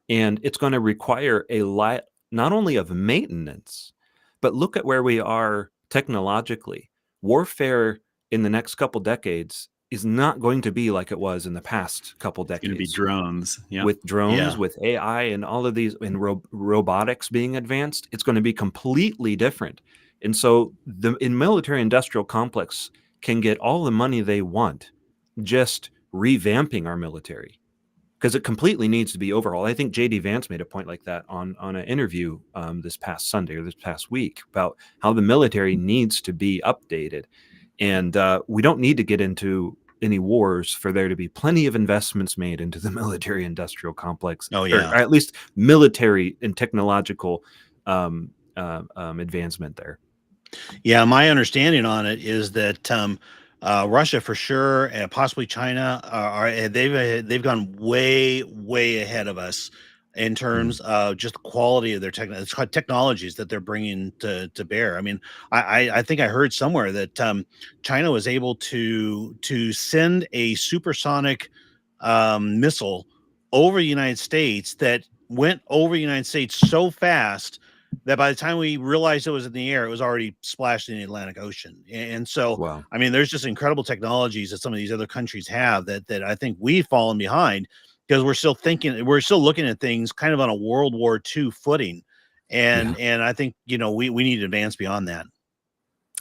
and it's going to require a lot, not only of maintenance, but look at where we are technologically. Warfare in the next couple decades is not going to be like it was in the past couple It's going to be decades. drones. Yeah. With drones, Yeah. with AI, and all of these, and robotics being advanced, it's going to be completely different. And so the military industrial complex can get all the money they want just revamping our military, because it completely needs to be overhauled. I think JD Vance made a point like that on an interview this past Sunday or this past week about how the military needs to be updated. And we don't need to get into any wars for there to be plenty of investments made into the military industrial complex, Oh, or yeah. at least military and technological advancement there. Yeah, my understanding on it is that Russia for sure, and possibly China, they've gone way ahead of us in terms of just the quality of their technologies that they're bringing to bear. I mean, I think I heard somewhere that China was able to send a supersonic missile over the United States that went over the United States so fast that by the time we realized it was in the air, it was already splashed in the Atlantic Ocean. And so, Wow. I mean, there's just incredible technologies that some of these other countries have that I think we've fallen behind, because we're still looking at things kind of on a World War II footing. And I think, we need to advance beyond that.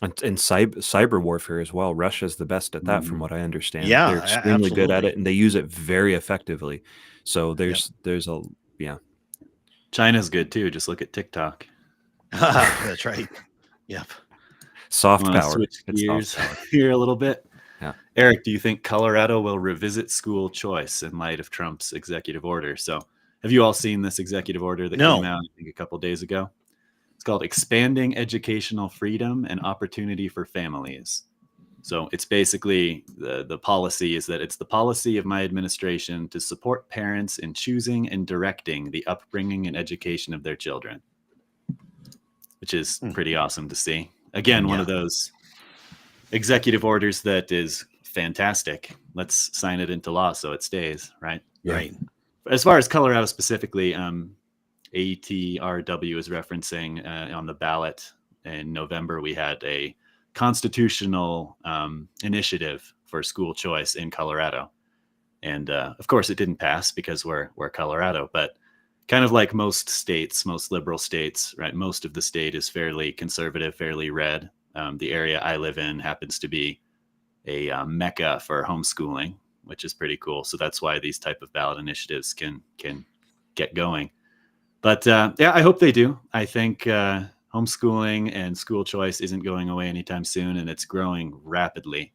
And cyber warfare as well. Russia's the best at that, from what I understand. Yeah, they're extremely good at absolutely. it, and they use it very effectively. So there's a China's good too. Just look at TikTok. That's right. Yep. Soft power. Switch It's gears soft power. here a little bit. Yeah. Eric, do you think Colorado will revisit school choice in light of Trump's executive order? So, have you all seen this executive order that came out, I think, a couple days ago? It's called Expanding Educational Freedom and Opportunity for Families. So it's basically the policy is that it's the policy of my administration to support parents in choosing and directing the upbringing and education of their children, which is pretty awesome to see. Again, one of those executive orders that is fantastic. Let's sign it into law so it stays, right? Right. As far as Colorado specifically, ATRW is referencing on the ballot in November, we had a constitutional initiative for school choice in Colorado. And of course, it didn't pass because we're Colorado, but kind of like most states, most liberal states, right? Most of the state is fairly conservative, fairly red. The area I live in happens to be a mecca for homeschooling, which is pretty cool. So that's why these type of ballot initiatives can get going. But yeah, I hope they do. I think homeschooling and school choice isn't going away anytime soon, and it's growing rapidly.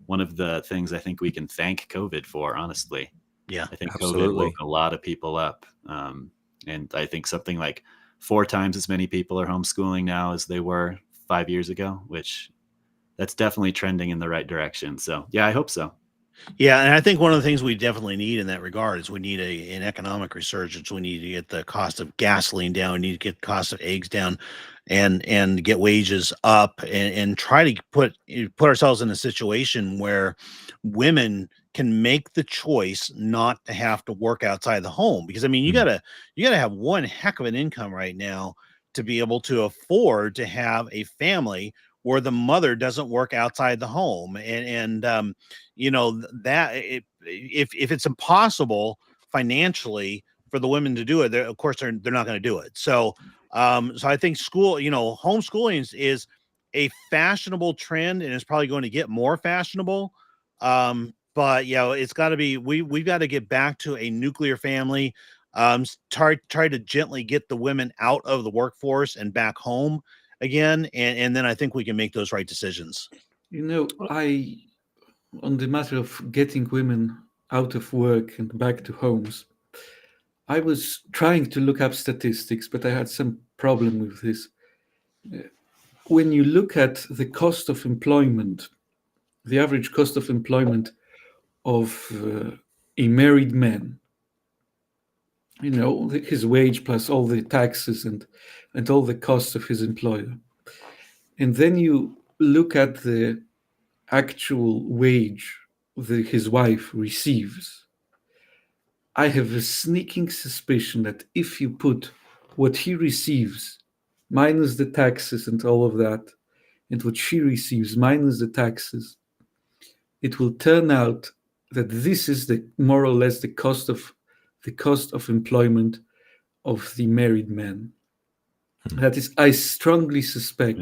One of the things I think we can thank COVID for, honestly. Yeah, I think absolutely. COVID woke a lot of people up. And I think something like 4 times as many people are homeschooling now as they were 5 years ago, which that's definitely trending in the right direction. So yeah, I hope so. Yeah, and I think one of the things we definitely need in that regard is we need an economic resurgence. We need to get the cost of gasoline down. We need to get the cost of eggs down, and get wages up, and try to put ourselves in a situation where women can make the choice not to have to work outside the home. Because I mean, you gotta have one heck of an income right now to be able to afford to have a family where the mother doesn't work outside the home. And that if it's impossible financially for the women to do it, of course they're not going to do it. So I think homeschooling is a fashionable trend, and it's probably going to get more fashionable. But it's got to be, we've got to get back to a nuclear family. Try to gently get the women out of the workforce and back home again, and then I think we can make those right decisions. On the matter of getting women out of work and back to homes, I was trying to look up statistics, but I had some problem with this. When you look at the cost of employment, the average cost of employment of a married man, his wage plus all the taxes and all the costs of his employer, and then you look at the actual wage that his wife receives, I have a sneaking suspicion that if you put what he receives minus the taxes and all of that, and what she receives minus the taxes, it will turn out that this is more or less the cost of employment of the married man. That is, I strongly suspect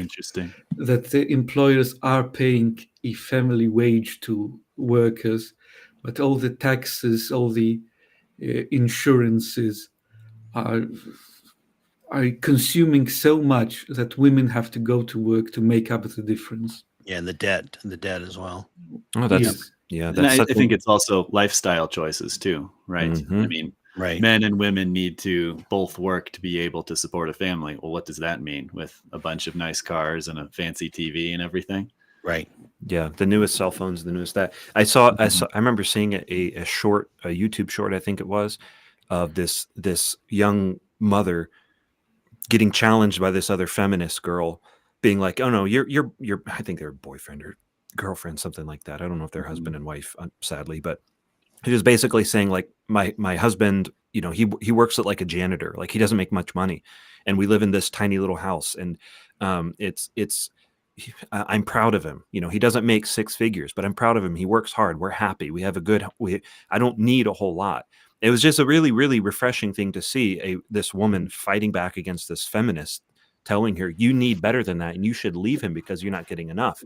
that the employers are paying a family wage to workers, but all the taxes, all the insurances are consuming so much that women have to go to work to make up the difference. Yeah, and the debt as well. Oh, I think it's also lifestyle choices too, right? I mean, men and women need to both work to be able to support a family. Well, what does that mean with a bunch of nice cars and a fancy TV and everything? Right. Yeah, the newest cell phones, the newest that. I remember seeing a YouTube short, I think it was, of this young mother getting challenged by this other feminist girl, being like, "Oh no, you're I think they're boyfriend or girlfriend, something like that. I don't know if they're husband and wife, sadly, but he was basically saying like my husband, he works at like a janitor, like he doesn't make much money, and we live in this tiny little house, and I'm proud of him. He doesn't make six figures, but I'm proud of him. He works hard. We're happy. We have I don't need a whole lot. It was just a really, really refreshing thing to see this woman fighting back against this feminist, telling her, you need better than that, and you should leave him because you're not getting enough.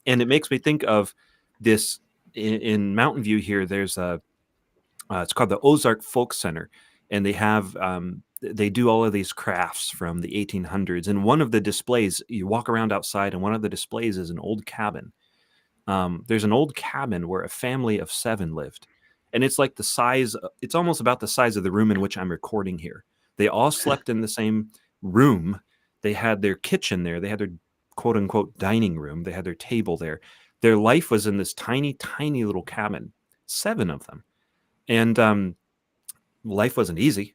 And it makes me think of this in Mountain View here. There's it's called the Ozark Folk Center, and they do all of these crafts from the 1800s. And one of the displays, you walk around outside, and one of the displays is an old cabin. There's an old cabin where a family of 7 lived, and it's like it's almost about the size of the room in which I'm recording here. They all slept in the same room. They had their kitchen there. They had their quote unquote dining room. They had their table there. Their life was in this tiny, tiny little cabin, 7 of them. And life wasn't easy.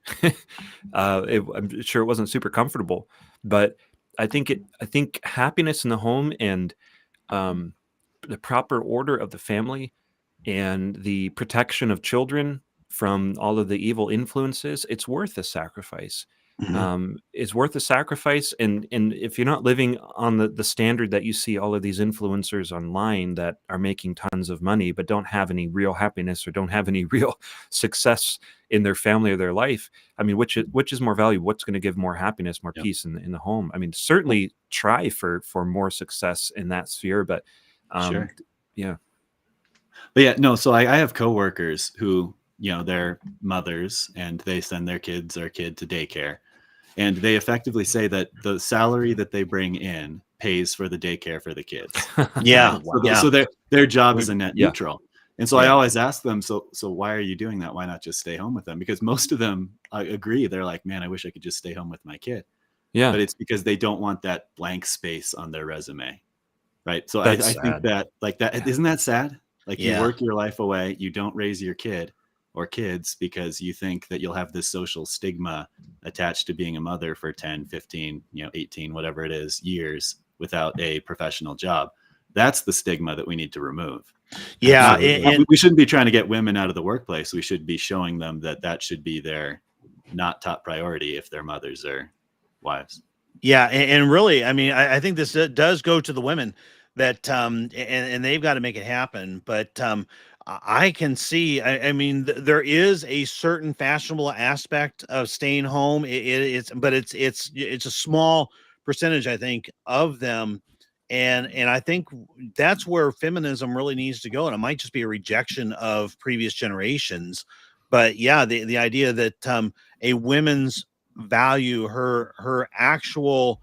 I'm sure it wasn't super comfortable, but I think happiness in the home, and the proper order of the family, and the protection of children from all of the evil influences, it's worth the sacrifice. It's worth the sacrifice. And if you're not living on the standard that you see all of these influencers online that are making tons of money, but don't have any real happiness or don't have any real success in their family or their life, I mean, which is more valuable? What's going to give more happiness, more peace in the home? I mean, certainly try for more success in that sphere, but Sure. yeah. But yeah, no, so I have coworkers who, they're mothers and they send their kid to daycare. And they effectively say that the salary that they bring in pays for the daycare for the kids. Yeah. Right? So their job is a net neutral. And so I always ask them, so why are you doing that? Why not just stay home with them? Because most of them agree. They're like, man, I wish I could just stay home with my kid. Yeah. But it's because they don't want that blank space on their resume. Right. So I think that, like, that, isn't that sad? Like, you work your life away, you don't raise your kid or kids because you think that you'll have this social stigma attached to being a mother for 10, 15, 18, whatever it is, years without a professional job. That's the stigma that we need to remove. Yeah. We shouldn't be trying to get women out of the workplace. We should be showing them that should be their not top priority if they're mothers or wives. Yeah. And really, I mean, I think this does go to the women that, and they've got to make it happen. But I can see, I mean, there is a certain fashionable aspect of staying home. It's a small percentage, I think, of them. And I think that's where feminism really needs to go. And it might just be a rejection of previous generations. But yeah, the idea that a woman's value, her actual,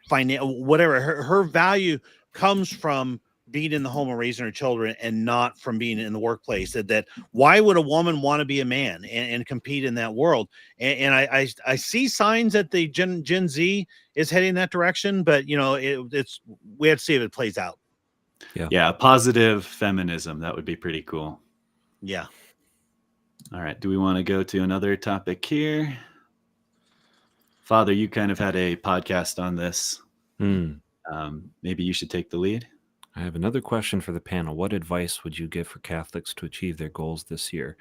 whatever, her value comes from being in the home and raising her children, and not from being in the workplace. That why would a woman want to be a man and compete in that world? And I see signs that the Gen Z is heading that direction, but it's we have to see if it plays out. Yeah, positive feminism, that would be pretty cool. Yeah. All right, do we want to go to another topic here? Father, you kind of had a podcast on this. Maybe you should take the lead. I have another question for the panel. What advice would you give for Catholics to achieve their goals this year?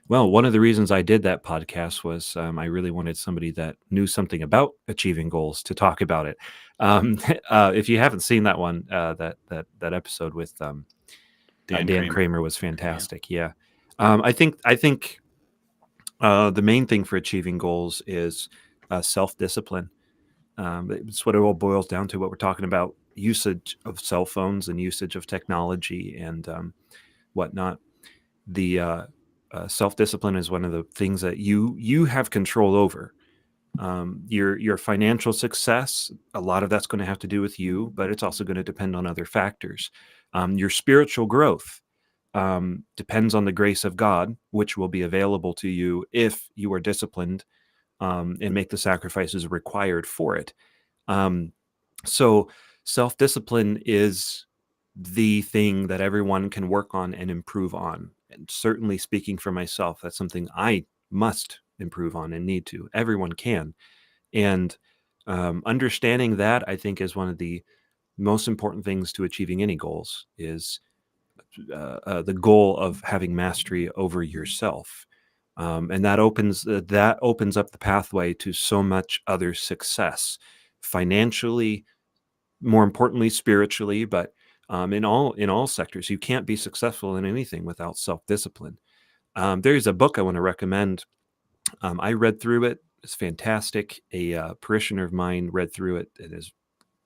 Well, one of the reasons I did that podcast was I really wanted somebody that knew something about achieving goals to talk about it. If you haven't seen that one, that episode with Dan Kramer was fantastic. Yeah. I think the main thing for achieving goals is self-discipline. It's what it all boils down to, what we're talking about: usage of cell phones and usage of technology and whatnot. The self-discipline is one of the things that you have control over. Your financial success, a lot of that's going to have to do with you, but it's also going to depend on other factors. Your spiritual growth depends on the grace of God, which will be available to you if you are disciplined and make the sacrifices required for it. So self-discipline is the thing that everyone can work on and improve on. And certainly, speaking for myself, that's something I must improve on and need to. Everyone can. And understanding that, I think, is one of the most important things to achieving any goals, is the goal of having mastery over yourself. And that opens up the pathway to so much other success, financially, more importantly, spiritually, but in all sectors. You can't be successful in anything without self-discipline. There's a book I want to recommend. I read through it. It's fantastic. A parishioner of mine read through it and has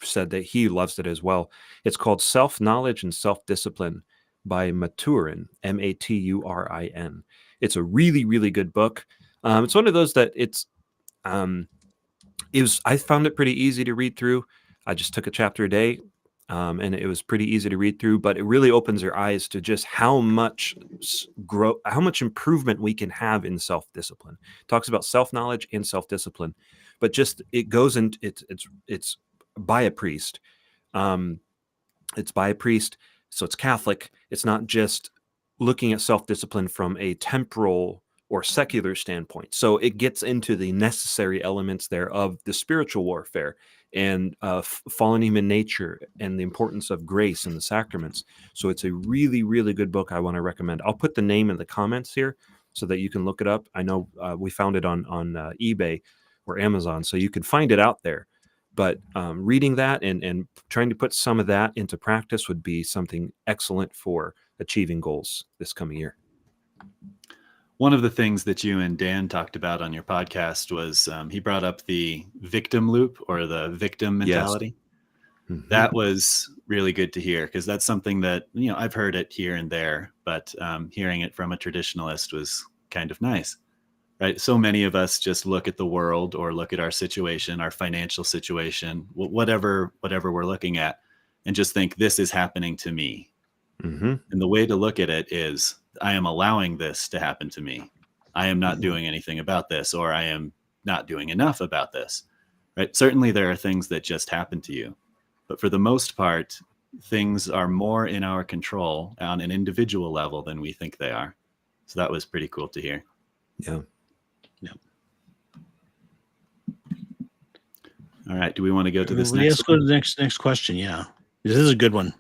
said that he loves it as well. It's called Self-Knowledge and Self-Discipline by Maturin, Maturin. It's a really, really good book. It's one of those that I found it pretty easy to read through. I just took a chapter a day, and it was pretty easy to read through, but it really opens your eyes to just how much improvement we can have in self-discipline. It talks about self-knowledge and self-discipline, but just it goes into it's by a priest. It's by a priest, so it's Catholic. It's not just looking at self-discipline from a temporal or secular standpoint. So it gets into the necessary elements there of the spiritual warfare and fallen human nature and the importance of grace and the sacraments. So it's a really, really good book I want to recommend. I'll put the name in the comments here so that you can look it up. I know we found it on eBay or Amazon, so you can find it out there. But reading that and trying to put some of that into practice would be something excellent for achieving goals this coming year. One of the things that you and Dan talked about on your podcast was he brought up the victim loop, or the victim mentality. Yes. Mm-hmm. That was really good to hear, because that's something that, I've heard it here and there, but hearing it from a traditionalist was kind of nice. Right. So many of us just look at the world, or look at our situation, our financial situation, whatever we're looking at, and just think, this is happening to me. Mm-hmm. And the way to look at it is, I am allowing this to happen to me. I am not doing anything about this, or I am not doing enough about this. Right. Certainly there are things that just happen to you, but for the most part, things are more in our control on an individual level than we think they are. So that was pretty cool to hear. Yeah. All right. Do we want to go to this next? Let's go to the next question. Yeah, this is a good one.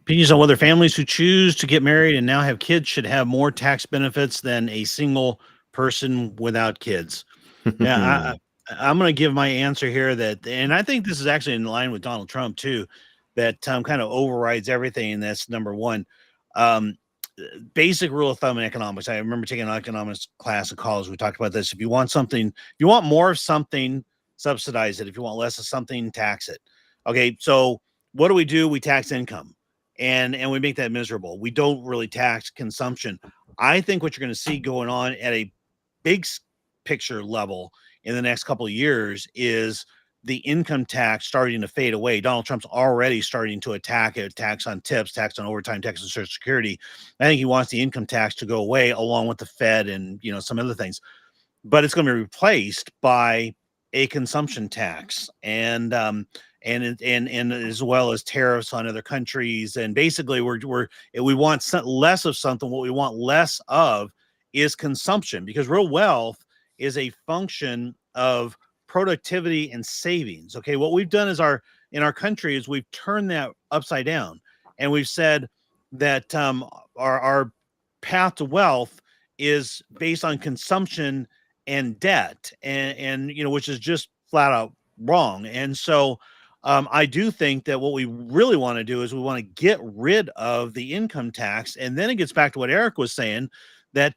Opinions on whether families who choose to get married and now have kids should have more tax benefits than a single person without kids. Yeah, I'm going to give my answer here and I think this is actually in line with Donald Trump too, that kind of overrides everything. And that's number one. Basic rule of thumb in economics. I remember taking an economics class in college. We talked about this. If you want more of something, subsidize it. If you want less of something, tax it. Okay. So what do? We tax income, and we make that miserable. We don't really tax consumption. I think what you're going to see going on at a big picture level in the next couple of years is the income tax starting to fade away. Donald Trump's already starting to attack it, tax on tips, tax on overtime, tax on Social Security. I think he wants the income tax to go away, along with the Fed and some other things. But it's going to be replaced by a consumption tax, and as well as tariffs on other countries. And basically, we want less of something. What we want less of is consumption, because real wealth is a function of productivity and savings. Okay, what we've done in our country is we've turned that upside down, and we've said that our path to wealth is based on consumption and debt, and which is just flat out wrong. And so I do think that what we really want to do is we want to get rid of the income tax. And then it gets back to what Eric was saying, that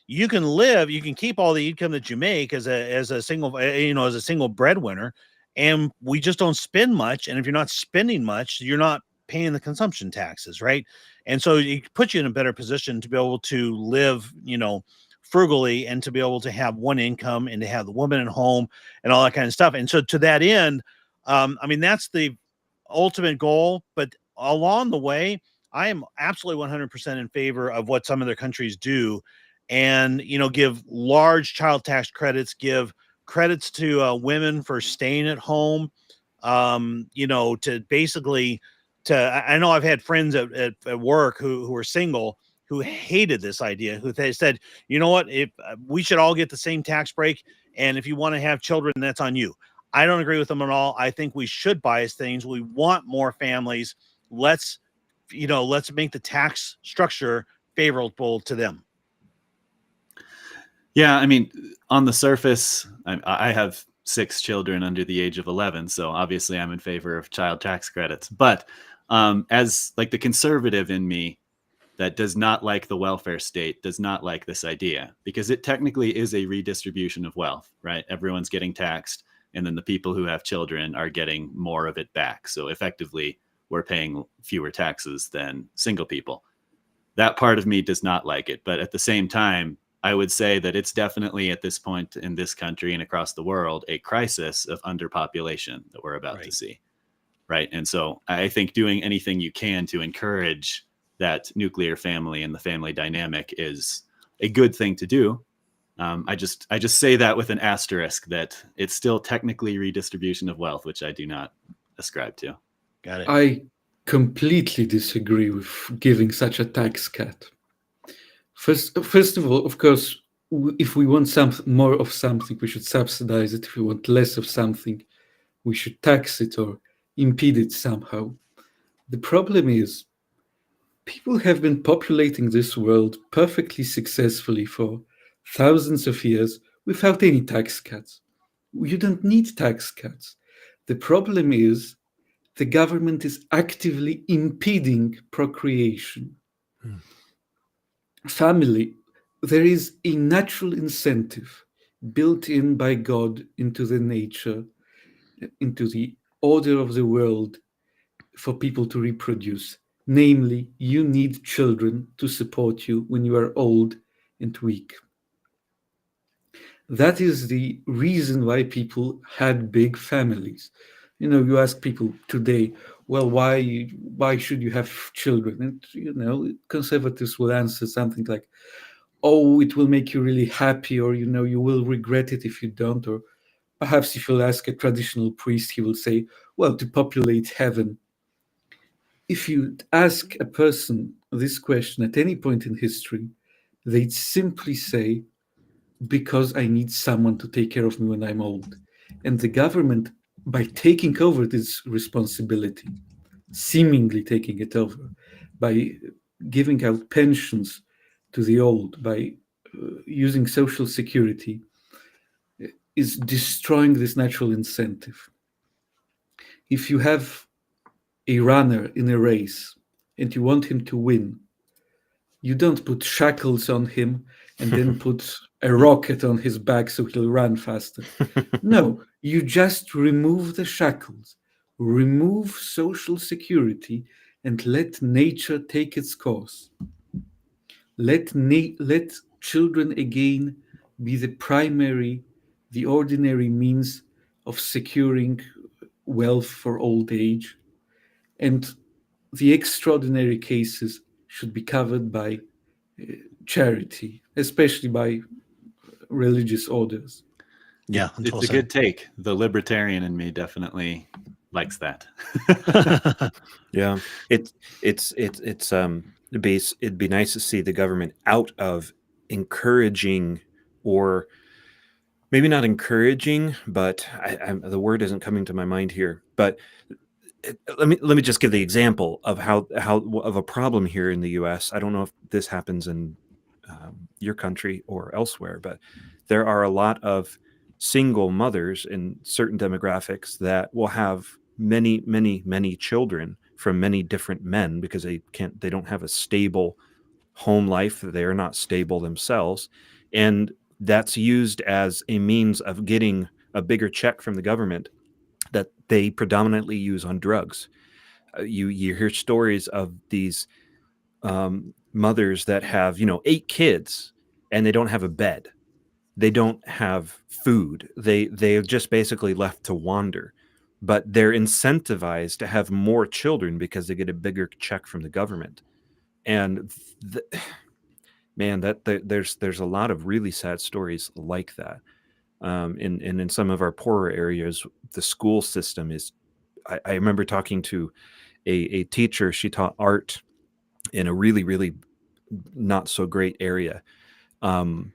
you can keep all the income that you make as a single breadwinner, and we just don't spend much. And if you're not spending much, you're not paying the consumption taxes, right? And so it puts you in a better position to be able to live, frugally, and to be able to have one income, and to have the woman at home and all that kind of stuff. And so to that end, that's the ultimate goal. But along the way, I am absolutely 100% in favor of what some other countries do, and give large child tax credits, give credits to women for staying at home, to basically I know I've had friends at work who are single, who hated this idea, who they said, you know what, if we should all get the same tax break, and if you want to have children, that's on you. I don't agree with them at all. I think we should bias things. We want more families. Let's make the tax structure favorable to them. Yeah, I mean, on the surface, I have 6 children under the age of 11, so obviously I'm in favor of child tax credits. But as like the conservative in me that does not like the welfare state, does not like this idea, because it technically is a redistribution of wealth, right? Everyone's getting taxed, and then the people who have children are getting more of it back. So effectively, we're paying fewer taxes than single people. That part of me does not like it. But at the same time, I would say that it's definitely at this point in this country and across the world a crisis of underpopulation that we're about to see. Right. And so I think doing anything you can to encourage that nuclear family and the family dynamic is a good thing to do. I just say that with an asterisk that it's still technically redistribution of wealth, which I do not ascribe to. Got it. I completely disagree with giving such a tax cut. First of all, of course, if we want more of something, we should subsidize it. If we want less of something, we should tax it or impede it somehow. The problem is, people have been populating this world perfectly successfully for thousands of years without any tax cuts. You don't need tax cuts. The problem is, the government is actively impeding procreation. Family, there is a natural incentive built in by God into the nature, into the order of the world for people to reproduce. Namely, you need children to support you when you are old and weak. That is the reason why people had big families. You ask people today, well, why should you have children? And conservatives will answer something like, oh, it will make you really happy, or you will regret it if you don't. Or perhaps if you'll ask a traditional priest, he will say, well, to populate heaven. If you ask a person this question at any point in history, they'd simply say, because I need someone to take care of me when I'm old. And the government, by taking over this responsibility, seemingly taking it over, by giving out pensions to the old, by using social security, is destroying this natural incentive. If you have a runner in a race and you want him to win, you don't put shackles on him and then put a rocket on his back so he'll run faster. No, you just remove the shackles, remove social security, and let nature take its course. Let children again be the ordinary means of securing wealth for old age, and the extraordinary cases should be covered by charity, especially by religious orders. Yeah, It's a good take. The libertarian in me definitely likes that. Yeah, it'd be nice to see the government out of encouraging, or maybe not encouraging, but the word isn't coming to my mind here. But let me just give the example of how of a problem here in the U.S. I don't know if this happens in your country or elsewhere, but there are a lot of single mothers in certain demographics that will have many children from many different men because they don't have a stable home life. They are not stable themselves, and that's used as a means of getting a bigger check from the government that they predominantly use on drugs. You hear stories of these mothers that have 8 kids and they don't have a bed, they don't have food, they're just basically left to wander, but they're incentivized to have more children because they get a bigger check from the government. And man, there's a lot of really sad stories like that. In some of our poorer areas, the school system is. I remember talking to a teacher. She taught art in a really not so great area. And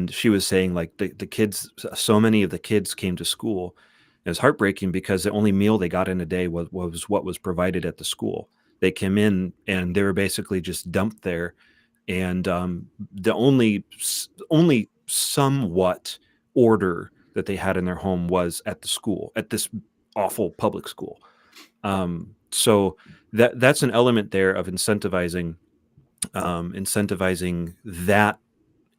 she was saying like the kids, so many of the kids came to school. It was heartbreaking because the only meal they got in a day was what was provided at the school. They came in and they were basically just dumped there, and the only somewhat order that they had in their home was at the school, at this awful public school. So that's an element there of incentivizing that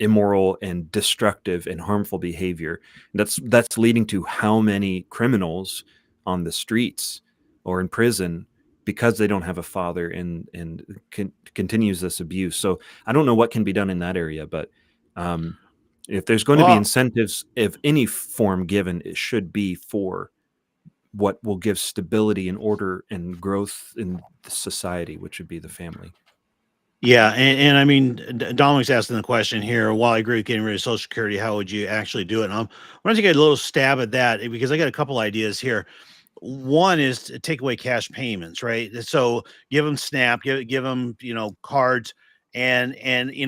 immoral and destructive and harmful behavior. That's leading to how many criminals on the streets or in prison because they don't have a father, and continues this abuse. So I don't know what can be done in that area, but if there's going to be incentives of any form given, it should be for what will give stability and order and growth in the society, which would be the family. Yeah, and I mean, Dominic's asking the question here. While I agree with getting rid of Social Security, how would you actually do it? And why don't you get a little stab at that? Because I got a couple ideas here. One is to take away cash payments, right? So give them SNAP, give them, cards, and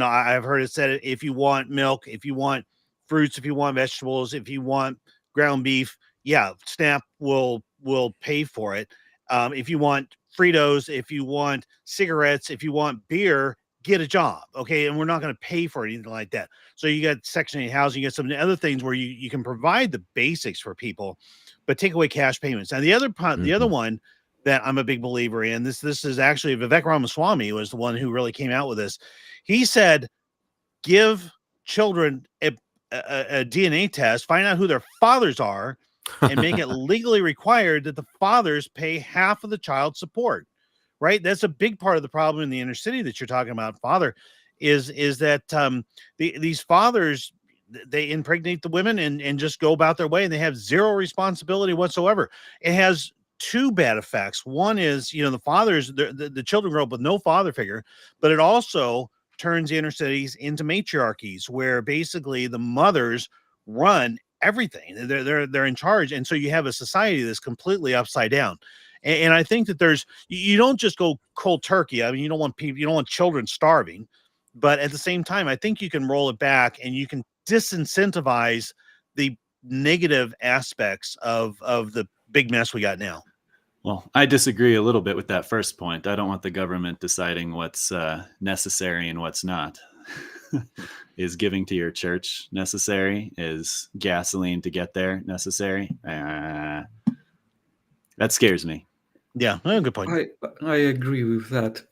I've heard it said, if you want milk, if you want fruits, if you want vegetables, if you want ground beef, yeah, SNAP will pay for it. If you want Fritos, if you want cigarettes, if you want beer, get a job. Okay. And we're not going to pay for anything like that. So you got Section 8 housing, you got some other things where you can provide the basics for people, but take away cash payments. Now, the other one that I'm a big believer in, this is actually Vivek Ramaswamy was the one who really came out with this. He said, give children a DNA test, find out who their fathers are, and make it legally required that the fathers pay half of the child support. Right? That's a big part of the problem in the inner city that you're talking about. Father is that these fathers, they impregnate the women and just go about their way, and they have zero responsibility whatsoever. It has two bad effects. One is, the fathers, the children grow up with no father figure, but it also turns the inner cities into matriarchies where basically the mothers run everything. They're in charge, and so you have a society that's completely upside down. And I think that you don't just go cold turkey. I mean, you don't want children starving, but at the same time, I think you can roll it back and you can disincentivize the negative aspects of the big mess we got now. Well, I disagree a little bit with that first point. I don't want the government deciding what's necessary and what's not. Is giving to your church necessary? Is gasoline to get there necessary? That scares me. Yeah, good point. I agree with that.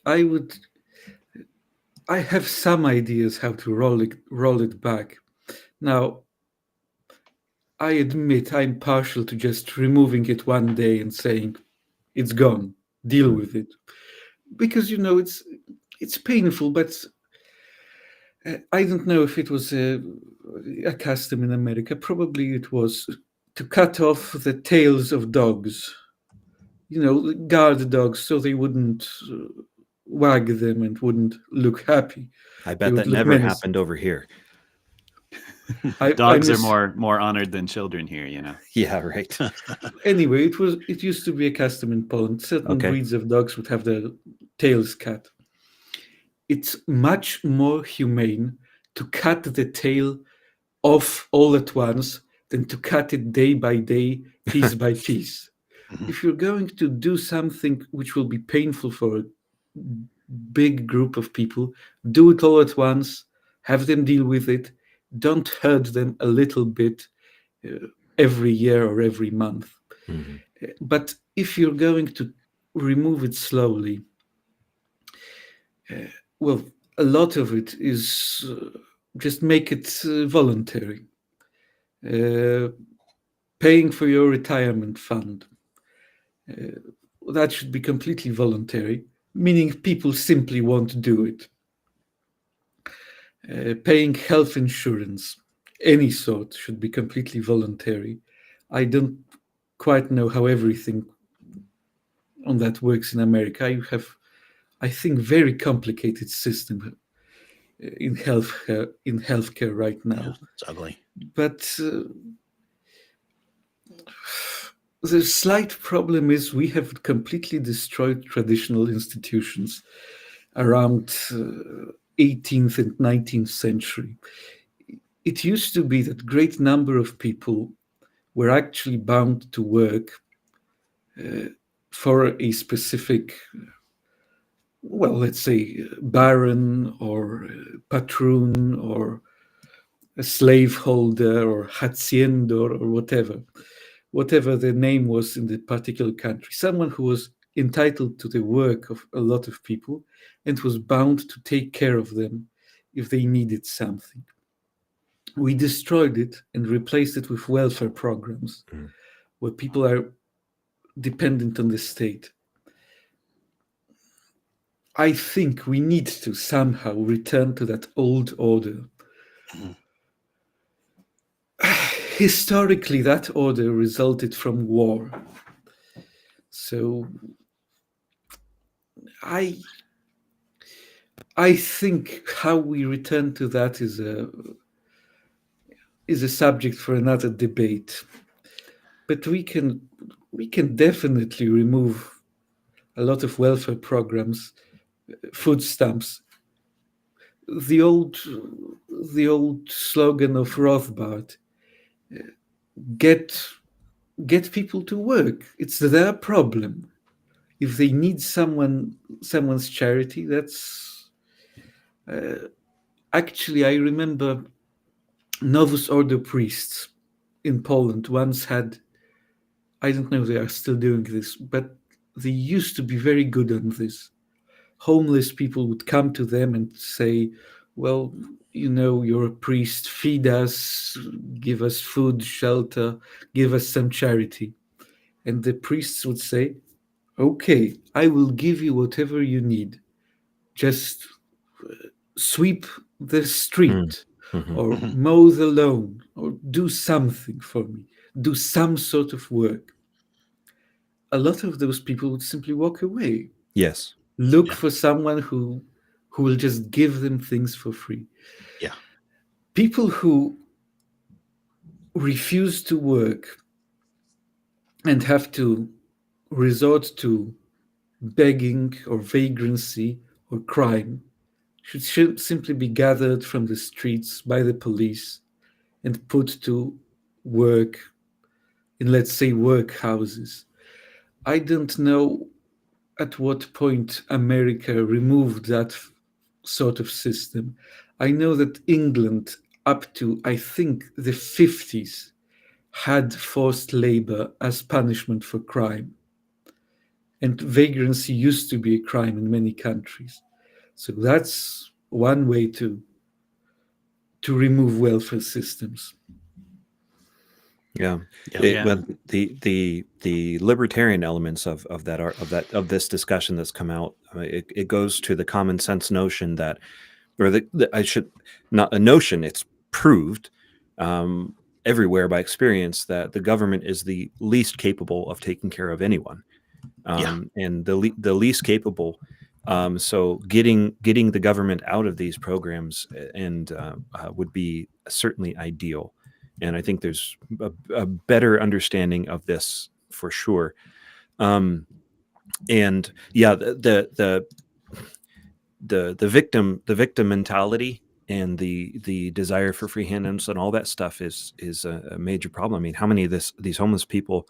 I have some ideas how to roll it back. Now, I admit I'm partial to just removing it one day and saying, it's gone, deal with it. Because, it's painful, but I don't know if it was a custom in America. Probably it was to cut off the tails of dogs. Guard dogs so they wouldn't wag them and wouldn't look happy. I bet that never happened over here. Dogs are more honored than children here, Yeah, right. Anyway, it used to be a custom in Poland. Certain breeds of dogs would have their tails cut. It's much more humane to cut the tail off all at once than to cut it day by day, piece by piece. If you're going to do something which will be painful for a big group of people, do it all at once, have them deal with it. Don't hurt them a little bit every year or every month. Mm-hmm. But if you're going to remove it slowly, well, a lot of it is just make it voluntary. Paying for your retirement fund. That should be completely voluntary, meaning people simply won't do it. Paying health insurance, any sort, should be completely voluntary. I don't quite know how everything on that works in America. You have, I think, very complicated system in healthcare right now. Yeah, it's ugly. But the slight problem is we have completely destroyed traditional institutions around 18th and 19th century. It used to be that great number of people were actually bound to work for a specific, well, let's say, baron or patroon or a slaveholder or haciendor or whatever the name was in the particular country, someone who was entitled to the work of a lot of people and was bound to take care of them if they needed something. We destroyed it and replaced it with welfare programs where people are dependent on the state. I think we need to somehow return to that old order. Historically, that order resulted from war. So I think how we return to that is a subject for another debate. But we can definitely remove a lot of welfare programs, food stamps. The old slogan of Rothbard: get people to work. It's their problem. If they need someone's charity, that's actually, I remember Novus Ordo priests in Poland once had, I don't know if they are still doing this, but they used to be very good on this. Homeless people would come to them and say, well, you're a priest, feed us, give us food, shelter, give us some charity. And the priests would say, okay, I will give you whatever you need. Just sweep the street or mow the lawn or do something for me. Do some sort of work. A lot of those people would simply walk away. Yes. Look for someone who will just give them things for free. Yeah. People who refuse to work and have to resort to begging or vagrancy or crime should simply be gathered from the streets by the police and put to work in, let's say, workhouses. I don't know at what point America removed that sort of system. I know that England, up to, I think, the 50s, had forced labor as punishment for crime. And vagrancy used to be a crime in many countries. So that's one way to remove welfare systems. Yeah. Yeah. Well, the libertarian elements of this discussion that's come out, it goes to the common sense notion that, or not a notion, it's proved everywhere by experience that the government is the least capable of taking care of anyone, and the least capable. So getting the government out of these programs and would be certainly ideal. And I think there's a better understanding of this for sure. And yeah, the victim mentality and the desire for free handouts and all that stuff is a major problem. I mean, how many of these homeless people,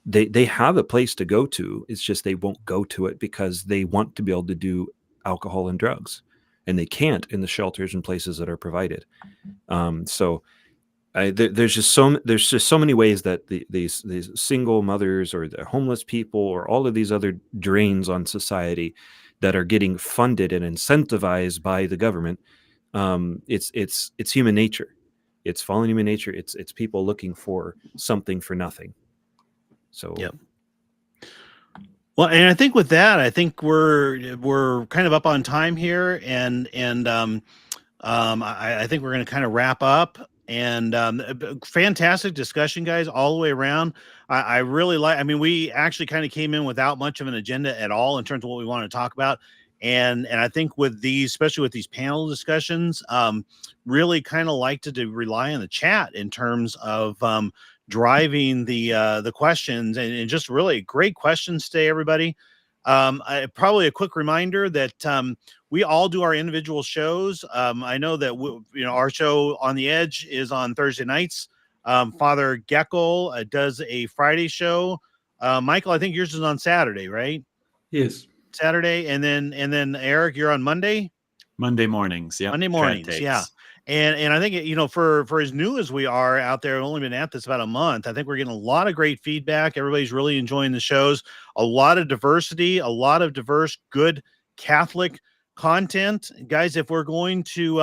they have a place to go to. It's just they won't go to it because they want to be able to do alcohol and drugs, and they can't in the shelters and places that are provided. So there's just so many ways that these single mothers or the homeless people or all of these other drains on society that are getting funded and incentivized by the government. It's human nature. It's fallen human nature. It's people looking for something for nothing. So yep. Well, and I think with that, I think we're kind of up on time here, and I think we're going to kind of wrap up. And fantastic discussion, guys, all the way around. I really like. I mean, we actually kind of came in without much of an agenda at all in terms of what we want to talk about. And I think with these, especially with these panel discussions, really kind of like to rely on the chat in terms of driving the questions, and just really great questions today, everybody. Probably a quick reminder that we all do our individual shows. I know that our show On the Edge is on Thursday nights. Father Geckel does a Friday show. Michael, I think yours is on Saturday, right? Yes. Saturday, and then Eric, you're on Monday. Monday mornings, yeah. Monday mornings, yeah. And I think for as new as we are out there, we've only been at this about a month. I think we're getting a lot of great feedback. Everybody's really enjoying the shows. A lot of diversity, a lot of diverse, good Catholic content, guys. If we're going to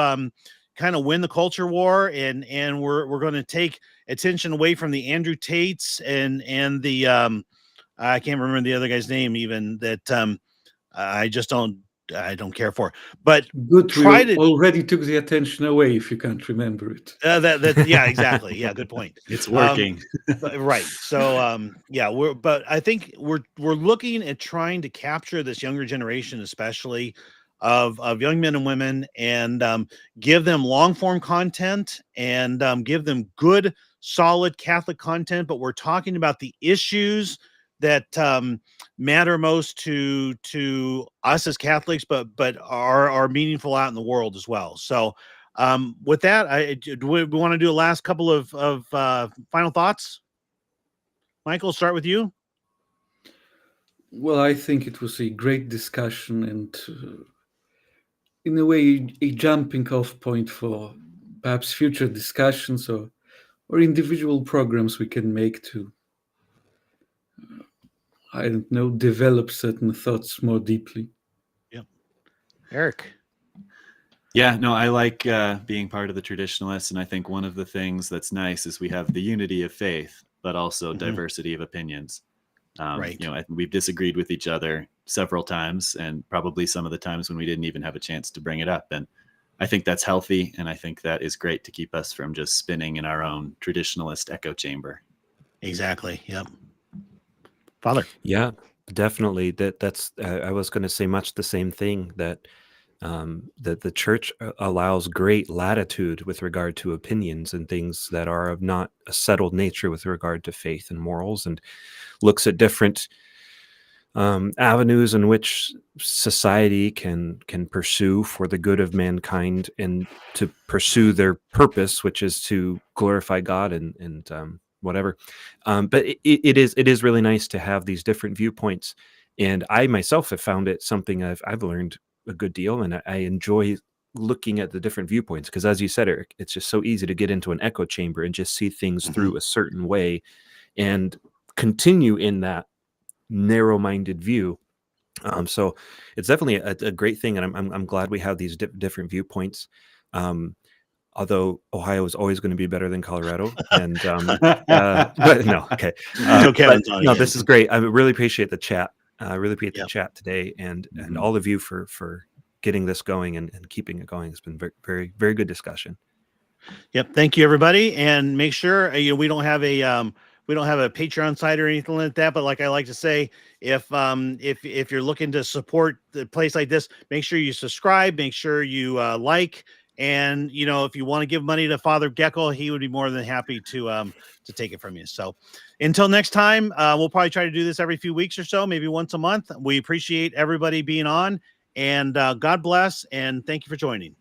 kind of win the culture war, and we're going to take attention away from the Andrew Tates and the I can't remember the other guy's name even that I don't care for, but Good. try We to already took the attention away if you can't remember it. yeah, exactly. Yeah, good point. It's working. Right. So yeah, but I think we're looking at trying to capture this younger generation, especially of young men and women, and give them long form content and give them good, solid Catholic content. But we're talking about the issues that matter most to us as Catholics, but are meaningful out in the world as well. So with that, do we want to do a last couple of final thoughts? Michael, start with you. Well, I think it was a great discussion and in a way a jumping off point for perhaps future discussions or individual programs we can make to I don't know, develop certain thoughts more deeply. Yep. Eric. Yeah, no, I like being part of the Traditionalists, and I think one of the things that's nice is we have the unity of faith, but also diversity of opinions. Right. We've disagreed with each other several times, and probably some of the times when we didn't even have a chance to bring it up. And I think that's healthy, and I think that is great to keep us from just spinning in our own traditionalist echo chamber. Exactly. Yep. Father. Yeah, definitely. That's I was going to say much the same thing, that the church allows great latitude with regard to opinions and things that are of not a settled nature with regard to faith and morals, and looks at different avenues in which society can pursue for the good of mankind and to pursue their purpose, which is to glorify God and whatever. But it is really nice to have these different viewpoints, and I myself have found it something I've learned a good deal, and I enjoy looking at the different viewpoints, because as you said, Eric, it's just so easy to get into an echo chamber and just see things through a certain way and continue in that narrow-minded view. So it's definitely a great thing, and I'm glad we have these different viewpoints. Although Ohio is always going to be better than Colorado, and but no, okay, no, this is great. I really appreciate the chat. I really appreciate the chat today, and all of you for getting this going and keeping it going. It's been very, very, very good discussion. Yep. Thank you, everybody, and make sure we don't have a Patreon site or anything like that. But like I like to say, if you're looking to support the place like this, make sure you subscribe. Make sure you like. And if you want to give money to Father Geckel, he would be more than happy to take it from you. So until next time, we'll probably try to do this every few weeks or so, maybe once a month. We appreciate everybody being on, and God bless, and thank you for joining.